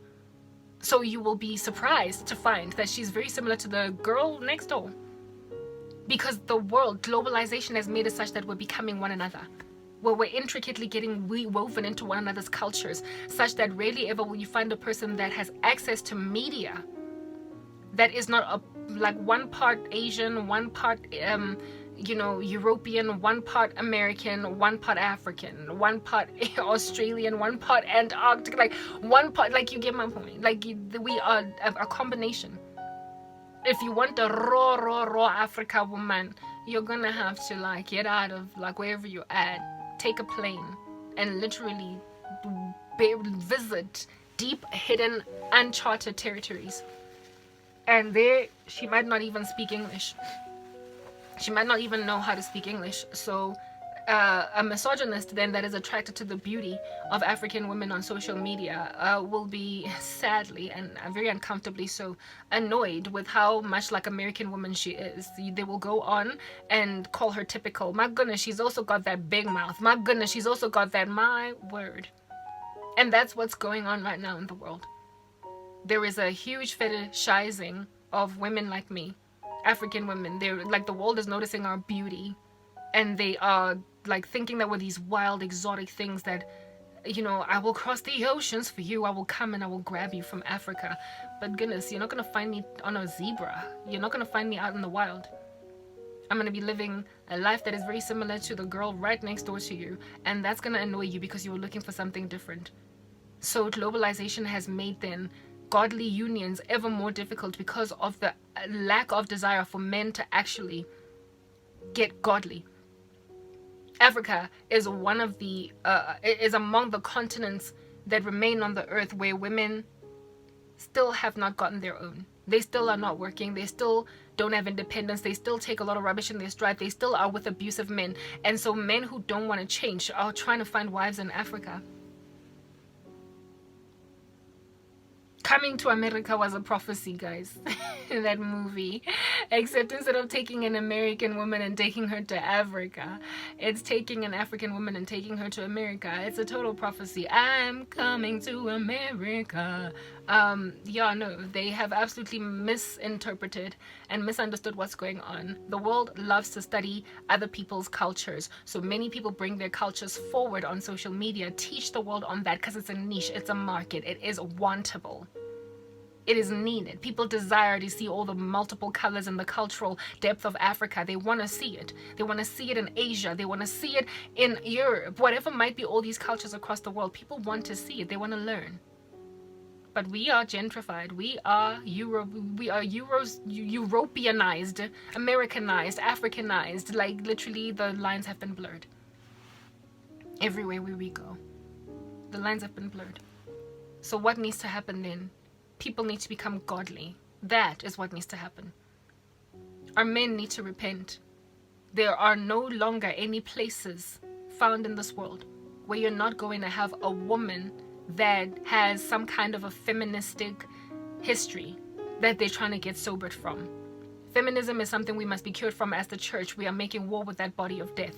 So you will be surprised to find that she's very similar to the girl next door. Because the world, globalization has made it such that we're becoming one another. Where we're intricately getting woven into one another's cultures, such that rarely ever will you find a person that has access to media that is not like one part Asian, one part European, one part American, one part African, one part Australian, one part Antarctic, like one part, like you get my point. Like we are a combination. If you want a raw Africa woman, you're gonna have to get out of wherever you're at, take a plane, and literally visit deep, hidden, uncharted territories. And there, she might not even speak English. She might not even know how to speak English. So a misogynist then that is attracted to the beauty of African women on social media will be sadly and very uncomfortably so annoyed with how much like American woman she is. They will go on and call her typical. My goodness, she's also got that big mouth. My goodness, she's also got that, my word. And that's what's going on right now in the world. There is a huge fetishizing of women like me, African women. They're like, the world is noticing our beauty, and they are like thinking that we're these wild exotic things that, you know, I will cross the oceans for you, I will come and I will grab you from Africa. But goodness, you're not gonna find me on a zebra. You're not gonna find me out in the wild. I'm gonna be living a life that is very similar to the girl right next door to you, and that's gonna annoy you because you were looking for something different. So globalization has made then godly unions ever more difficult because of the lack of desire for men to actually get godly. Africa is one of the is among the continents that remain on the earth where women still have not gotten their own. They still are not working. They still don't have independence. They still take a lot of rubbish in their stride. They still are with abusive men. And so men who don't want to change are trying to find wives in Africa. Coming to America was a prophecy, guys. In that movie. Except instead of taking an American woman and taking her to Africa, it's taking an African woman and taking her to America. It's a total prophecy. I'm coming to America. Yeah, no, they have absolutely misinterpreted and misunderstood what's going on. The world loves to study other people's cultures. So many people bring their cultures forward on social media, teach the world on that because it's a niche, it's a market, it is wantable. It is needed. People desire to see all the multiple colors and the cultural depth of Africa. They want to see it. They want to see it in Asia. They want to see it in Europe. Whatever might be all these cultures across the world, people want to see it. They want to learn. But we are gentrified. We are Europeanized, Americanized, Africanized. Like literally the lines have been blurred. Everywhere where we go, the lines have been blurred. So what needs to happen then? People need to become godly. That is what needs to happen. Our men need to repent. There are no longer any places found in this world where you're not going to have a woman that has some kind of a feministic history that they're trying to get sobered from. Feminism is something we must be cured from as the church. We are making war with that body of death.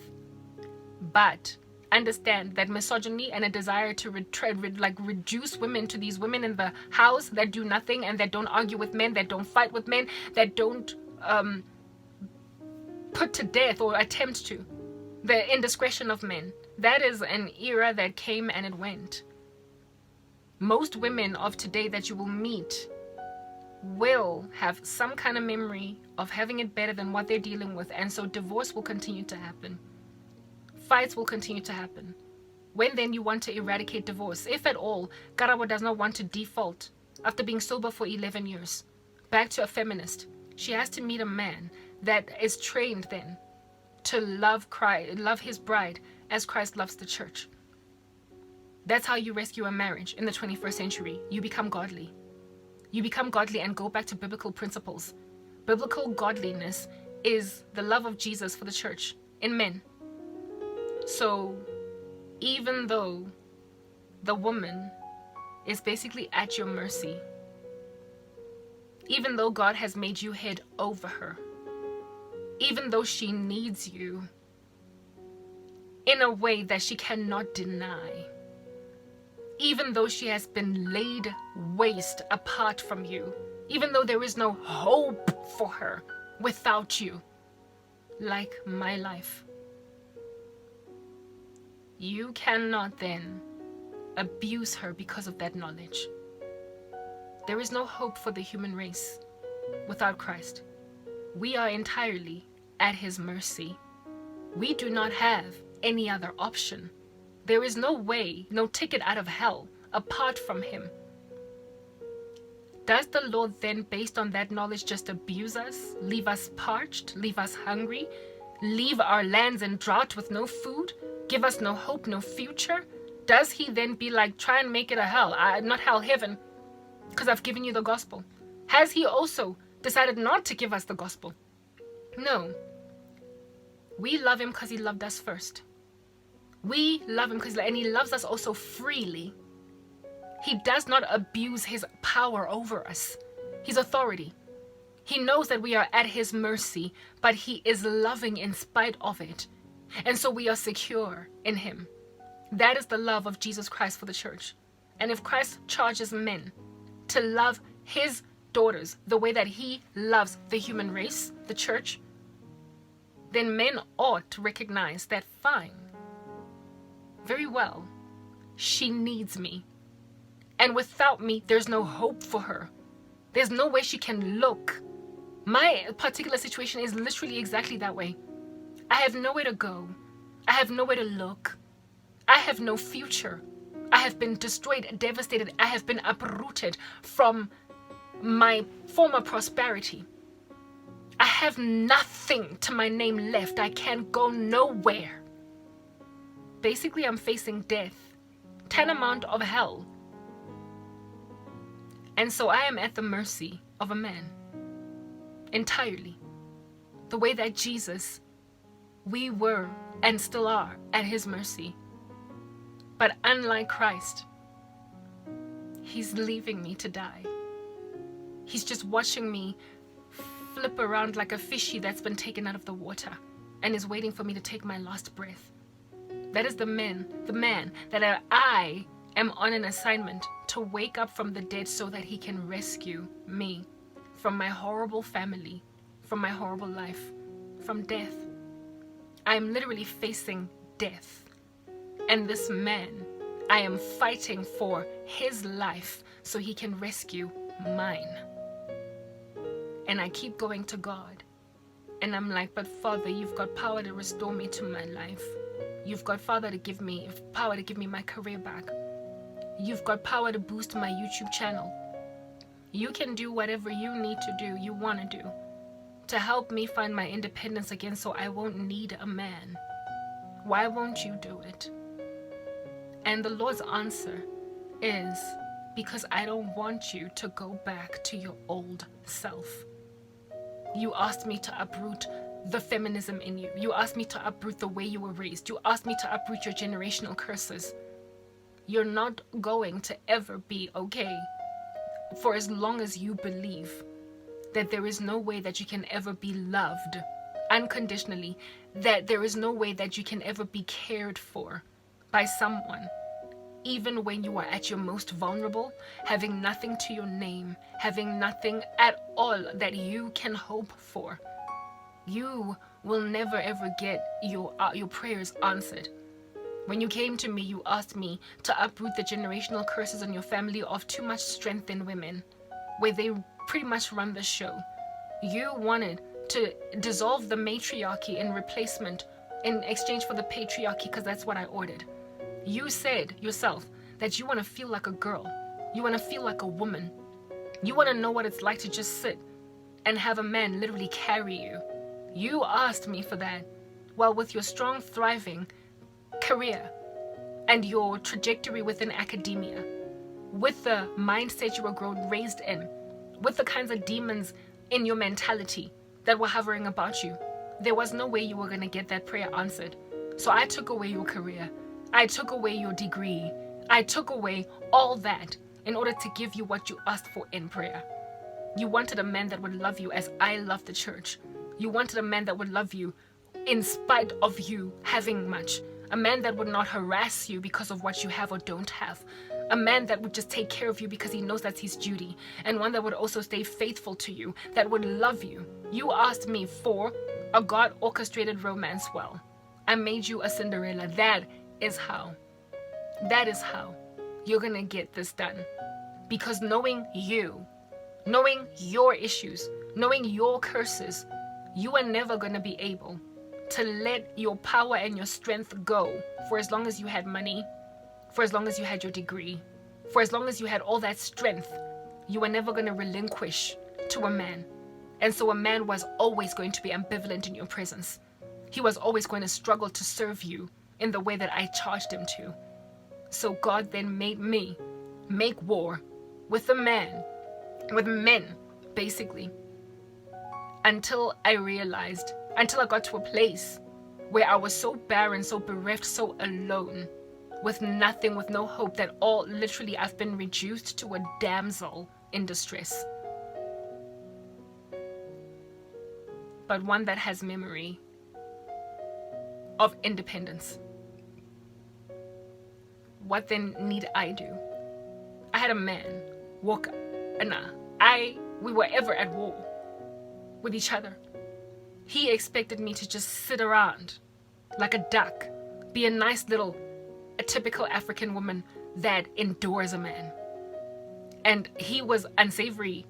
But understand that misogyny and a desire to reduce women to these women in the house that do nothing and that don't argue with men, that don't fight with men, that don't put to death or attempt to the indiscretion of men. That is an era that came and it went. Most women of today that you will meet will have some kind of memory of having it better than what they're dealing with, and so divorce will continue to happen. Fights will continue to happen. When then you want to eradicate divorce, if at all, Karabo does not want to default after being sober for 11 years, back to a feminist. She has to meet a man that is trained then to love Christ, love his bride as Christ loves the church. That's how you rescue a marriage in the 21st century. You become godly. You become godly and go back to biblical principles. Biblical godliness is the love of Jesus for the church in men. So even though the woman is basically at your mercy, even though God has made you head over her, even though she needs you in a way that she cannot deny, even though she has been laid waste apart from you, even though there is no hope for her without you, like my life, you cannot then abuse her because of that knowledge. There is no hope for the human race without Christ. We are entirely at his mercy. We do not have any other option. There is no way, no ticket out of hell apart from him. Does the Lord then, based on that knowledge, just abuse us, leave us parched, leave us hungry, leave our lands in drought with no food, give us no hope, no future? Does he then be like, try and make it a hell, not hell, heaven, because I've given you the gospel? Has he also decided not to give us the gospel? No. We love him because he loved us first. We love him and he loves us also freely. He does not abuse his power over us, his authority. He knows that we are at his mercy, but he is loving in spite of it. And so we are secure in him. That is the love of Jesus Christ for the church. And if Christ charges men to love his daughters the way that he loves the human race, the church, then men ought to recognize that, fine, very well, she needs me. And without me, there's no hope for her. There's no way she can look. My particular situation is literally exactly that way. I have nowhere to go. I have nowhere to look. I have no future. I have been destroyed, devastated. I have been uprooted from my former prosperity. I have nothing to my name left. I can go nowhere. Basically, I'm facing death, tantamount of hell. And so I am at the mercy of a man, entirely. The way that Jesus, we were and still are at his mercy. But unlike Christ, he's leaving me to die. He's just watching me flip around like a fishy that's been taken out of the water and is waiting for me to take my last breath. That is the man that I am on an assignment to wake up from the dead so that he can rescue me from my horrible family, from my horrible life, from death. I am literally facing death. And this man, I am fighting for his life so he can rescue mine. And I keep going to God. And I'm like, but Father, you've got power to restore me to my life. You've got power to give me my career back. You've got power to boost my YouTube channel. You can do whatever you need to do, you want to do, to help me find my independence again so I won't need a man. Why won't you do it? And the Lord's answer is, because I don't want you to go back to your old self. You asked me to uproot the feminism in you. You asked me to uproot the way you were raised. You asked me to uproot your generational curses. You're not going to ever be okay for as long as you believe that there is no way that you can ever be loved unconditionally, that there is no way that you can ever be cared for by someone, even when you are at your most vulnerable, having nothing to your name, having nothing at all that you can hope for. You will never ever get your prayers answered. When you came to me, you asked me to uproot the generational curses on your family of too much strength in women, where they pretty much run the show. You wanted to dissolve the matriarchy in replacement, in exchange for the patriarchy, because that's what I ordered. You said yourself that you want to feel like a girl. You want to feel like a woman. You want to know what it's like to just sit and have a man literally carry you. You asked me for that. Well, with your strong, thriving career and your trajectory within academia, with the mindset you were raised in, with the kinds of demons in your mentality that were hovering about you, there was no way you were going to get that prayer answered. So I took away your career. I took away your degree. I took away all that in order to give you what you asked for in prayer. You wanted a man that would love you as I love the church. You wanted a man that would love you in spite of you having much. A man that would not harass you because of what you have or don't have. A man that would just take care of you because he knows that's his duty. And one that would also stay faithful to you, that would love you. You asked me for a God-orchestrated romance. Well, I made you a Cinderella. That is how you're gonna get this done. Because knowing you, knowing your issues, knowing your curses, you are never gonna be able to let your power and your strength go for as long as you had money, for as long as you had your degree, for as long as you had all that strength. You were never gonna relinquish to a man. And so a man was always going to be ambivalent in your presence. He was always going to struggle to serve you in the way that I charged him to. So God then made me make war with men, basically, until I got to a place where I was so barren, so bereft, so alone, with nothing, with no hope, that literally I've been reduced to a damsel in distress. But one that has memory of independence. What then need I do? I had a man walk, we were ever at war with each other. He expected me to just sit around like a duck, be a typical African woman that endures a man. And he was unsavory.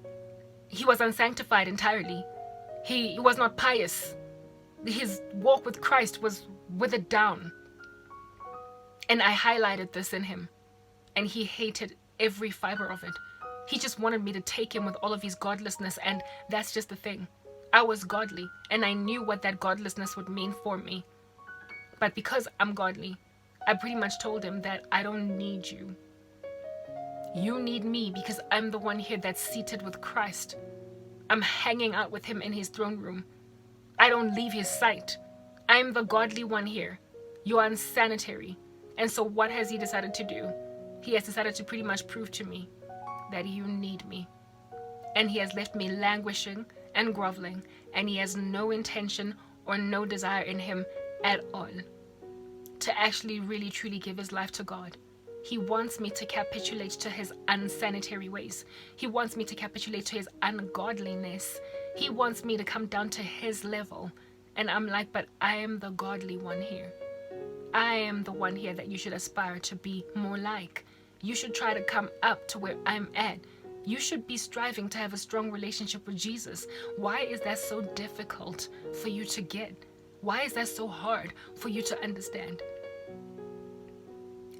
He was unsanctified entirely. He was not pious. His walk with Christ was withered down. And I highlighted this in him. And he hated every fiber of it. He just wanted me to take him with all of his godlessness. And that's just the thing. I was godly. And I knew what that godlessness would mean for me. But because I'm godly, I pretty much told him that I don't need you. You need me because I'm the one here that's seated with Christ. I'm hanging out with him in his throne room. I don't leave his sight. I'm the godly one here. You are unsanitary. And so what has he decided to do? He has decided to pretty much prove to me that you need me. And he has left me languishing and groveling. And he has no intention or no desire in him at all to actually really truly give his life to God. He wants me to capitulate to his unsanitary ways. He wants me to capitulate to his ungodliness. He wants me to come down to his level. And I'm like, but I am the godly one here. I am the one here that you should aspire to be more like. You should try to come up to where I'm at. You should be striving to have a strong relationship with Jesus. Why is that so difficult for you to get? Why is that so hard for you to understand?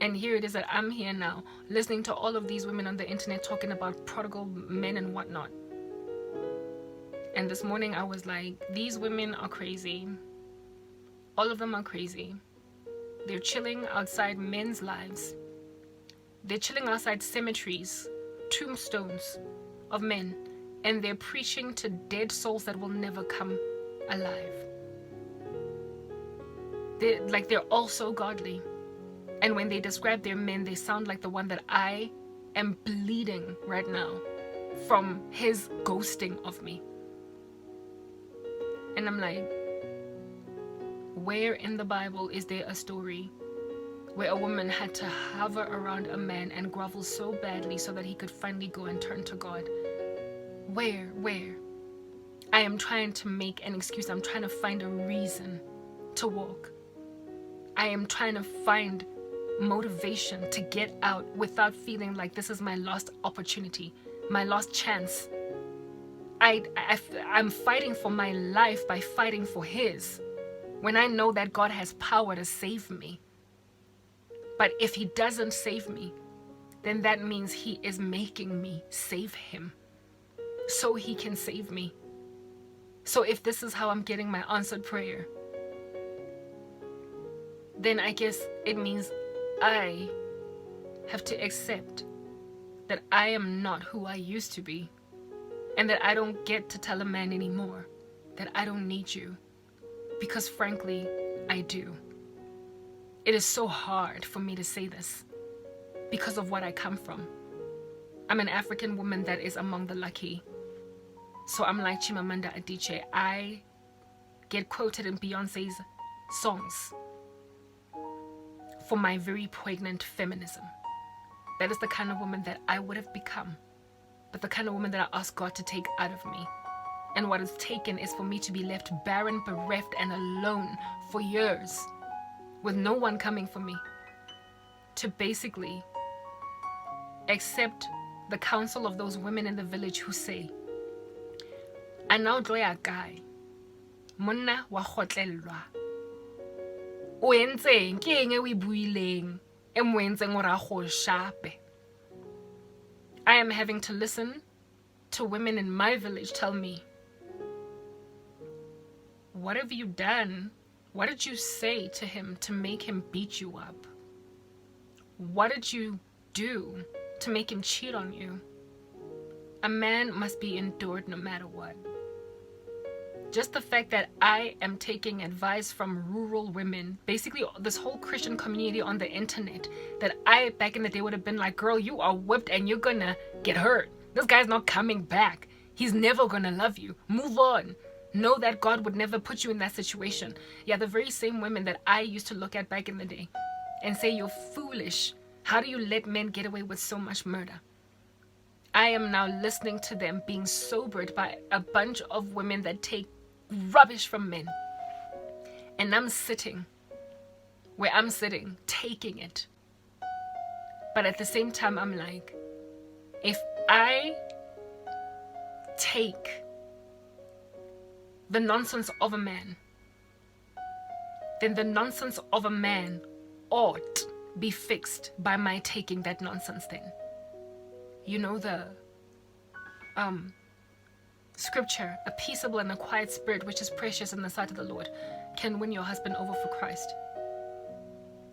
And here it is that I'm here now, listening to all of these women on the internet talking about prodigal men and whatnot. And this morning I was like, these women are crazy. All of them are crazy. They're chilling outside men's lives. They're chilling outside cemeteries, tombstones of men. And they're preaching to dead souls that will never come alive. They're all so godly. And when they describe their men, they sound like the one that I am bleeding right now from his ghosting of me. And I'm like, where in the Bible is there a story where a woman had to hover around a man and grovel so badly so that he could finally go and turn to God? Where? I am trying to make an excuse. I'm trying to find a reason to walk. I am trying to find motivation to get out without feeling like this is my lost opportunity, my lost chance. I'm fighting for my life by fighting for his, when I know that God has power to save me. But if he doesn't save me, then that means he is making me save him so he can save me. So if this is how I'm getting my answered prayer, then I guess it means I have to accept that I am not who I used to be, and that I don't get to tell a man anymore that I don't need you, because frankly, I do. It is so hard for me to say this because of what I come from. I'm an African woman that is among the lucky. So I'm like Chimamanda Adichie. I get quoted in Beyonce's songs for my very poignant feminism. That is the kind of woman that I would have become, but the kind of woman that I asked God to take out of me. And what is taken is for me to be left barren, bereft, and alone for years, with no one coming for me, to basically accept the counsel of those women in the village who say, "Ana o tlo ya kae? Monna wa kgotlellwa. O entseng? Ke eng e o e buileng e mo entseng o ra go shape?" I am having to listen to women in my village tell me, "What have you done? What did you say to him to make him beat you up? What did you do to make him cheat on you?" A man must be endured no matter what. Just the fact that I am taking advice from rural women, basically this whole Christian community on the internet, that I back in the day would have been like, girl, you are whipped and you're gonna get hurt. This guy's not coming back. He's never gonna love you. Move on. Know that God would never put you in that situation. Yeah, the very same women that I used to look at back in the day and say, you're foolish. How do you let men get away with so much murder? I am now listening to them being sobered by a bunch of women that take rubbish from men. And I'm sitting where I'm sitting, taking it. But at the same time, I'm like, if I take the nonsense of a man, then the nonsense of a man ought be fixed by my taking that nonsense then. You know the scripture, a peaceable and a quiet spirit which is precious in the sight of the Lord can win your husband over for Christ.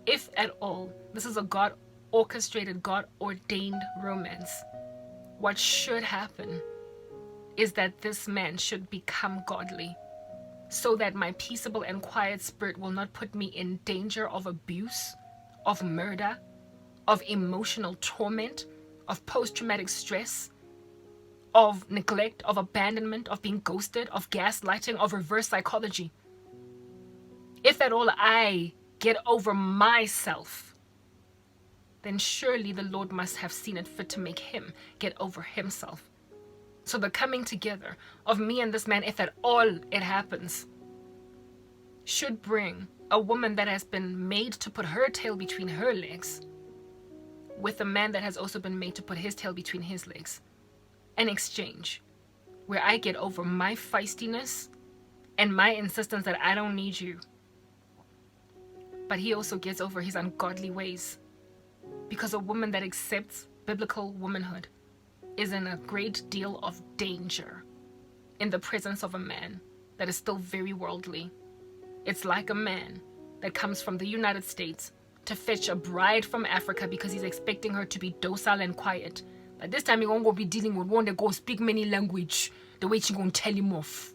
If at all, this is a God orchestrated, God ordained romance. What should happen is that this man should become godly, so that my peaceable and quiet spirit will not put me in danger of abuse, of murder, of emotional torment, of post-traumatic stress, of neglect, of abandonment, of being ghosted, of gaslighting, of reverse psychology. If at all I get over myself, then surely the Lord must have seen it fit to make him get over himself. So the coming together of me and this man, if at all it happens, should bring a woman that has been made to put her tail between her legs with a man that has also been made to put his tail between his legs. An exchange where I get over my feistiness and my insistence that I don't need you. But he also gets over his ungodly ways. Because a woman that accepts biblical womanhood is in a great deal of danger in the presence of a man that is still very worldly. It's like a man that comes from the United States to fetch a bride from Africa because he's expecting her to be docile and quiet. But this time he won't go be dealing with one that go speak many language the way she gonna tell him off.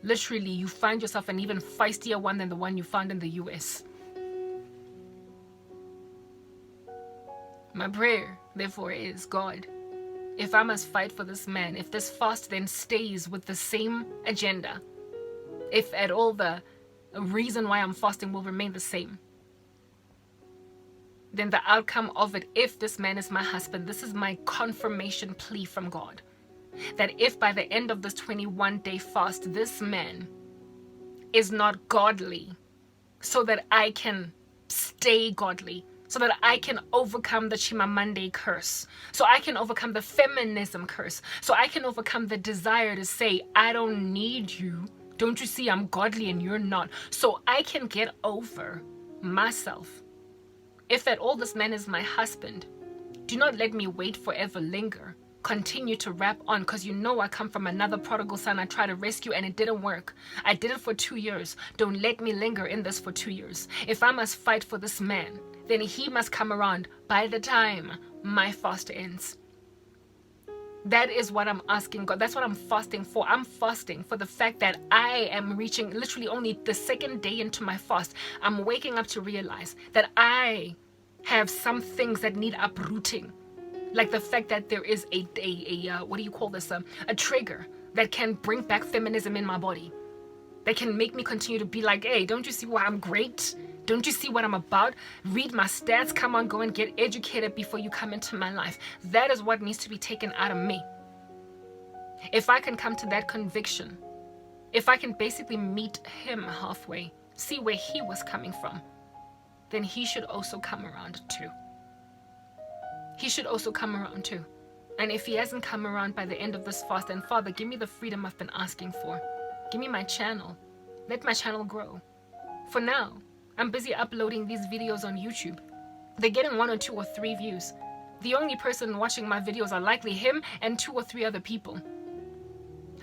Literally, you find yourself an even feistier one than the one you found in the US. My prayer, therefore, is, God, if I must fight for this man, if this fast then stays with the same agenda, if at all the reason why I'm fasting will remain the same, then the outcome of it, if this man is my husband, this is my confirmation plea from God, that if by the end of this 21-day fast, this man is not godly, so that I can stay godly, so that I can overcome the Chimamande curse, so I can overcome the feminism curse, so I can overcome the desire to say, I don't need you. Don't you see I'm godly and you're not? So I can get over myself. If at all this man is my husband, do not let me wait forever, linger. Continue to rap on, because you know I come from another prodigal son I tried to rescue and it didn't work. I did it for 2 years. Don't let me linger in this for 2 years. If I must fight for this man, then he must come around by the time my fast ends. That is what I'm asking God. That's what I'm fasting for. I'm fasting for the fact that I am reaching literally only the second day into my fast. I'm waking up to realize that I have some things that need uprooting. Like the fact that there is a what do you call this? A trigger that can bring back feminism in my body. That can make me continue to be like, hey, don't you see why I'm great? Don't you see what I'm about? Read my stats. Come on, go and get educated before you come into my life. That is what needs to be taken out of me. If I can come to that conviction, if I can basically meet him halfway, see where he was coming from, then he should also come around too. He should also come around too. And if he hasn't come around by the end of this fast, then Father, give me the freedom I've been asking for. Give me my channel. Let my channel grow. For now, I'm busy uploading these videos on YouTube. They're getting 1 or 2 or 3 views. The only person watching my videos are likely him and 2 or 3 other people.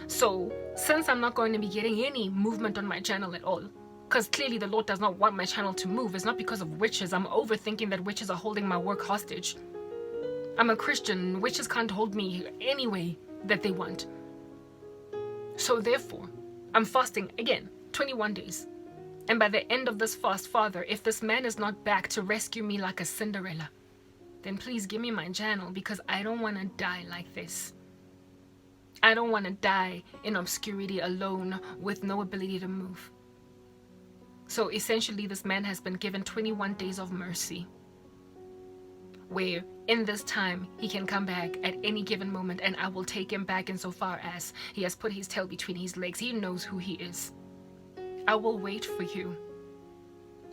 So, since I'm not going to be getting any movement on my channel at all, because clearly the Lord does not want my channel to move, it's not because of witches. I'm overthinking that witches are holding my work hostage. I'm a Christian. Witches can't hold me any way that they want. So therefore, I'm fasting again, 21 days. And by the end of this fast, Father, if this man is not back to rescue me like a Cinderella, then please give me my channel, because I don't want to die like this. I don't want to die in obscurity alone with no ability to move. So essentially, this man has been given 21 days of mercy, where in this time he can come back at any given moment, and I will take him back insofar as he has put his tail between his legs. He knows who he is. I will wait for you.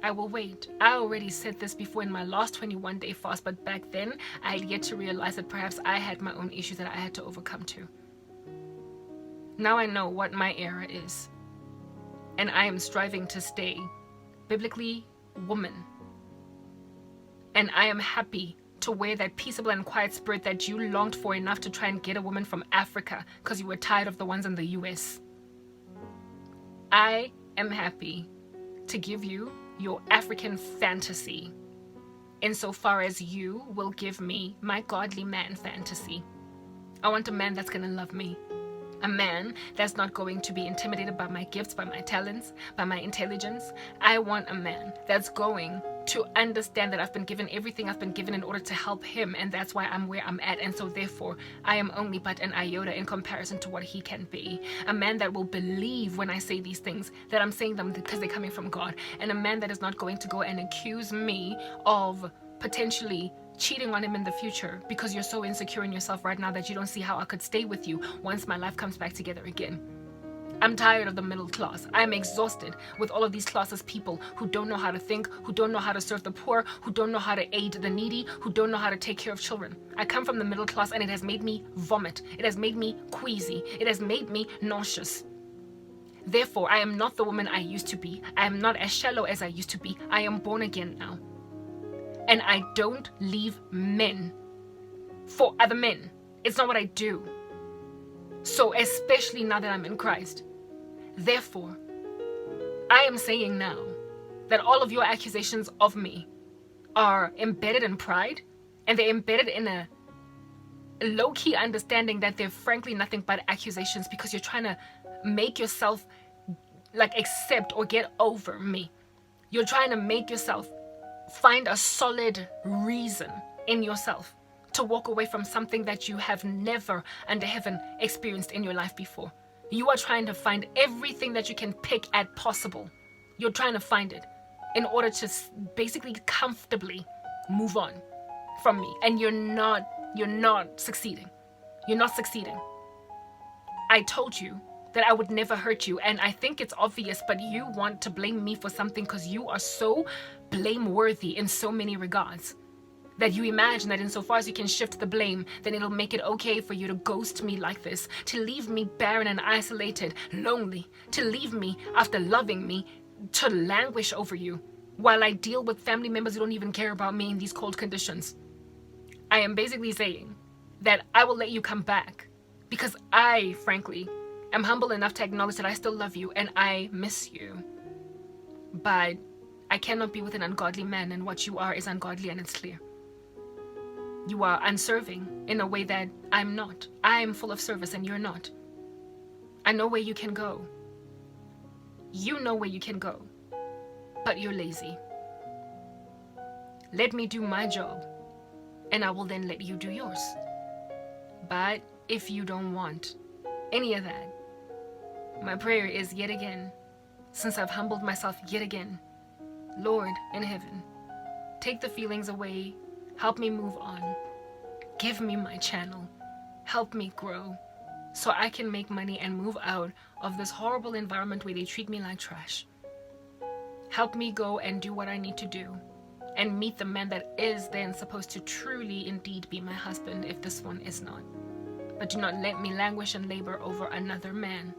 I will wait. I already said this before in my last 21-day fast, but back then I had yet to realize that perhaps I had my own issues that I had to overcome too. Now I know what my error is, and I am striving to stay biblically woman. And I am happy to wear that peaceable and quiet spirit that you longed for enough to try and get a woman from Africa because you were tired of the ones in the US. I am happy to give you your African fantasy insofar as you will give me my godly man fantasy. I want a man that's going to love me. A man that's not going to be intimidated by my gifts, by my talents, by my intelligence. I want a man that's going to understand that I've been given everything I've been given in order to help him, and that's why I'm where I'm at, and so therefore I am only but an iota in comparison to what he can be. A man that will believe when I say these things, that I'm saying them because they're coming from God, and a man that is not going to go and accuse me of potentially cheating on him in the future because you're so insecure in yourself right now that you don't see how I could stay with you once my life comes back together again. I'm tired of the middle class. I'm exhausted with all of these classes people who don't know how to think, who don't know how to serve the poor, who don't know how to aid the needy, who don't know how to take care of children. I come from the middle class, and it has made me vomit. It has made me queasy. It has made me nauseous. Therefore, I am not the woman I used to be. I am not as shallow as I used to be. I am born again now. And I don't leave men for other men. It's not what I do. So especially now that I'm in Christ. Therefore, I am saying now that all of your accusations of me are embedded in pride, and they're embedded in a low-key understanding that they're frankly nothing but accusations because you're trying to make yourself like accept or get over me. You're trying to make yourself find a solid reason in yourself to walk away from something that you have never under heaven experienced in your life before. You are trying to find everything that you can pick at possible. You're trying to find it in order to basically comfortably move on from me. And you're not succeeding. You're not succeeding. I told you that I would never hurt you, and I think it's obvious, but you want to blame me for something because you are so blameworthy in so many regards that you imagine that insofar as you can shift the blame, then it'll make it okay for you to ghost me like this, to leave me barren and isolated, lonely, to leave me after loving me, to languish over you while I deal with family members who don't even care about me in these cold conditions. I am basically saying that I will let you come back because I, frankly, am humble enough to acknowledge that I still love you and I miss you. But I cannot be with an ungodly man, and what you are is ungodly, and it's clear. You are unserving in a way that I'm not. I am full of service and you're not. I know where you can go. You know where you can go, but you're lazy. Let me do my job, and I will then let you do yours. But if you don't want any of that, my prayer is yet again, since I've humbled myself yet again, Lord in heaven, take the feelings away, help me move on, give me my channel, help me grow, so I can make money and move out of this horrible environment where they treat me like trash. Help me go and do what I need to do, and meet the man that is then supposed to truly indeed be my husband if this one is not. But do not let me languish and labor over another man,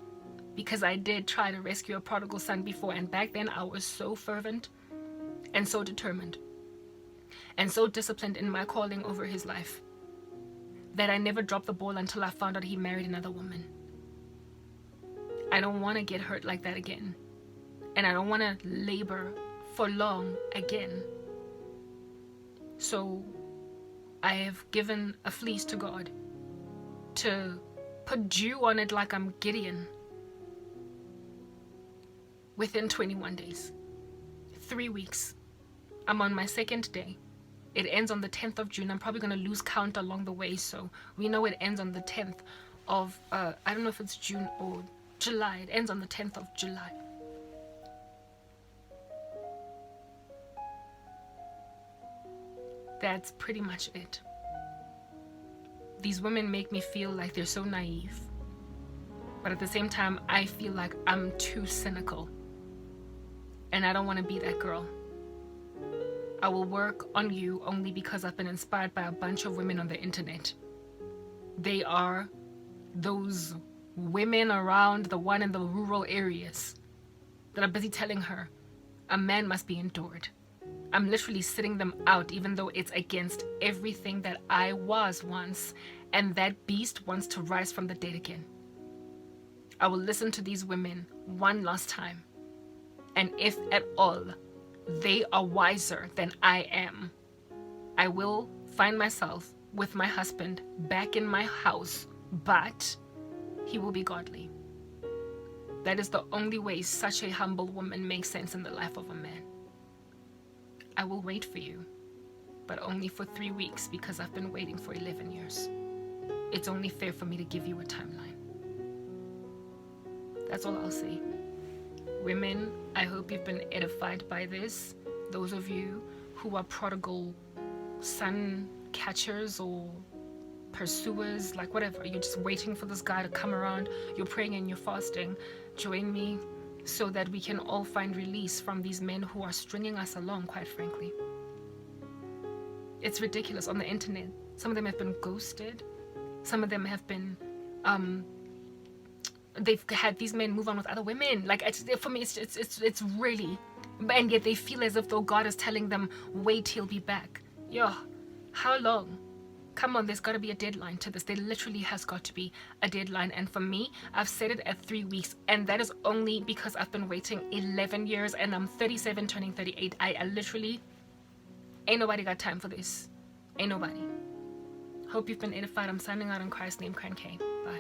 because I did try to rescue a prodigal son before, and back then I was so fervent and so determined and so disciplined in my calling over his life that I never dropped the ball until I found out he married another woman. I don't want to get hurt like that again, and I don't want to labor for long again. So I have given a fleece to God to put dew on it like I'm Gideon, within 21 days. 3 weeks. I'm on my second day. It ends on the 10th of June. I'm probably going to lose count along the way, so we know it ends on the 10th of, I don't know if it's June or July. It ends on the 10th of July. That's pretty much it. These women make me feel like they're so naive. But at the same time, I feel like I'm too cynical. And I don't want to be that girl. I will work on you only because I've been inspired by a bunch of women on the internet. They are those women around the one in the rural areas that are busy telling her a man must be endured. I'm literally sitting them out, even though it's against everything that I was once, and that beast wants to rise from the dead again. I will listen to these women one last time, and if at all they are wiser than I am, I will find myself with my husband back in my house, but he will be godly. That is the only way such a humble woman makes sense in the life of a man. I will wait for you, but only for 3 weeks because I've been waiting for 11 years. It's only fair for me to give you a timeline. That's all I'll say. Women, I hope you've been edified by this. Those of you who are prodigal son catchers or pursuers, like whatever, you're just waiting for this guy to come around, you're praying and you're fasting, join me so that we can all find release from these men who are stringing us along, quite frankly. It's ridiculous on the internet. Some of them have been ghosted. Some of them have been, they've had these men move on with other women. Like, for me, it's really, and yet they feel as if though God is telling them, wait, he'll be back. Yo, how long? Come on, there's got to be a deadline to this. There literally has got to be a deadline. And for me, I've set it at 3 weeks. And that is only because I've been waiting 11 years and I'm 37 turning 38. I literally, ain't nobody got time for this. Ain't nobody. Hope you've been edified. I'm signing out in Christ's name, Cran K. Bye.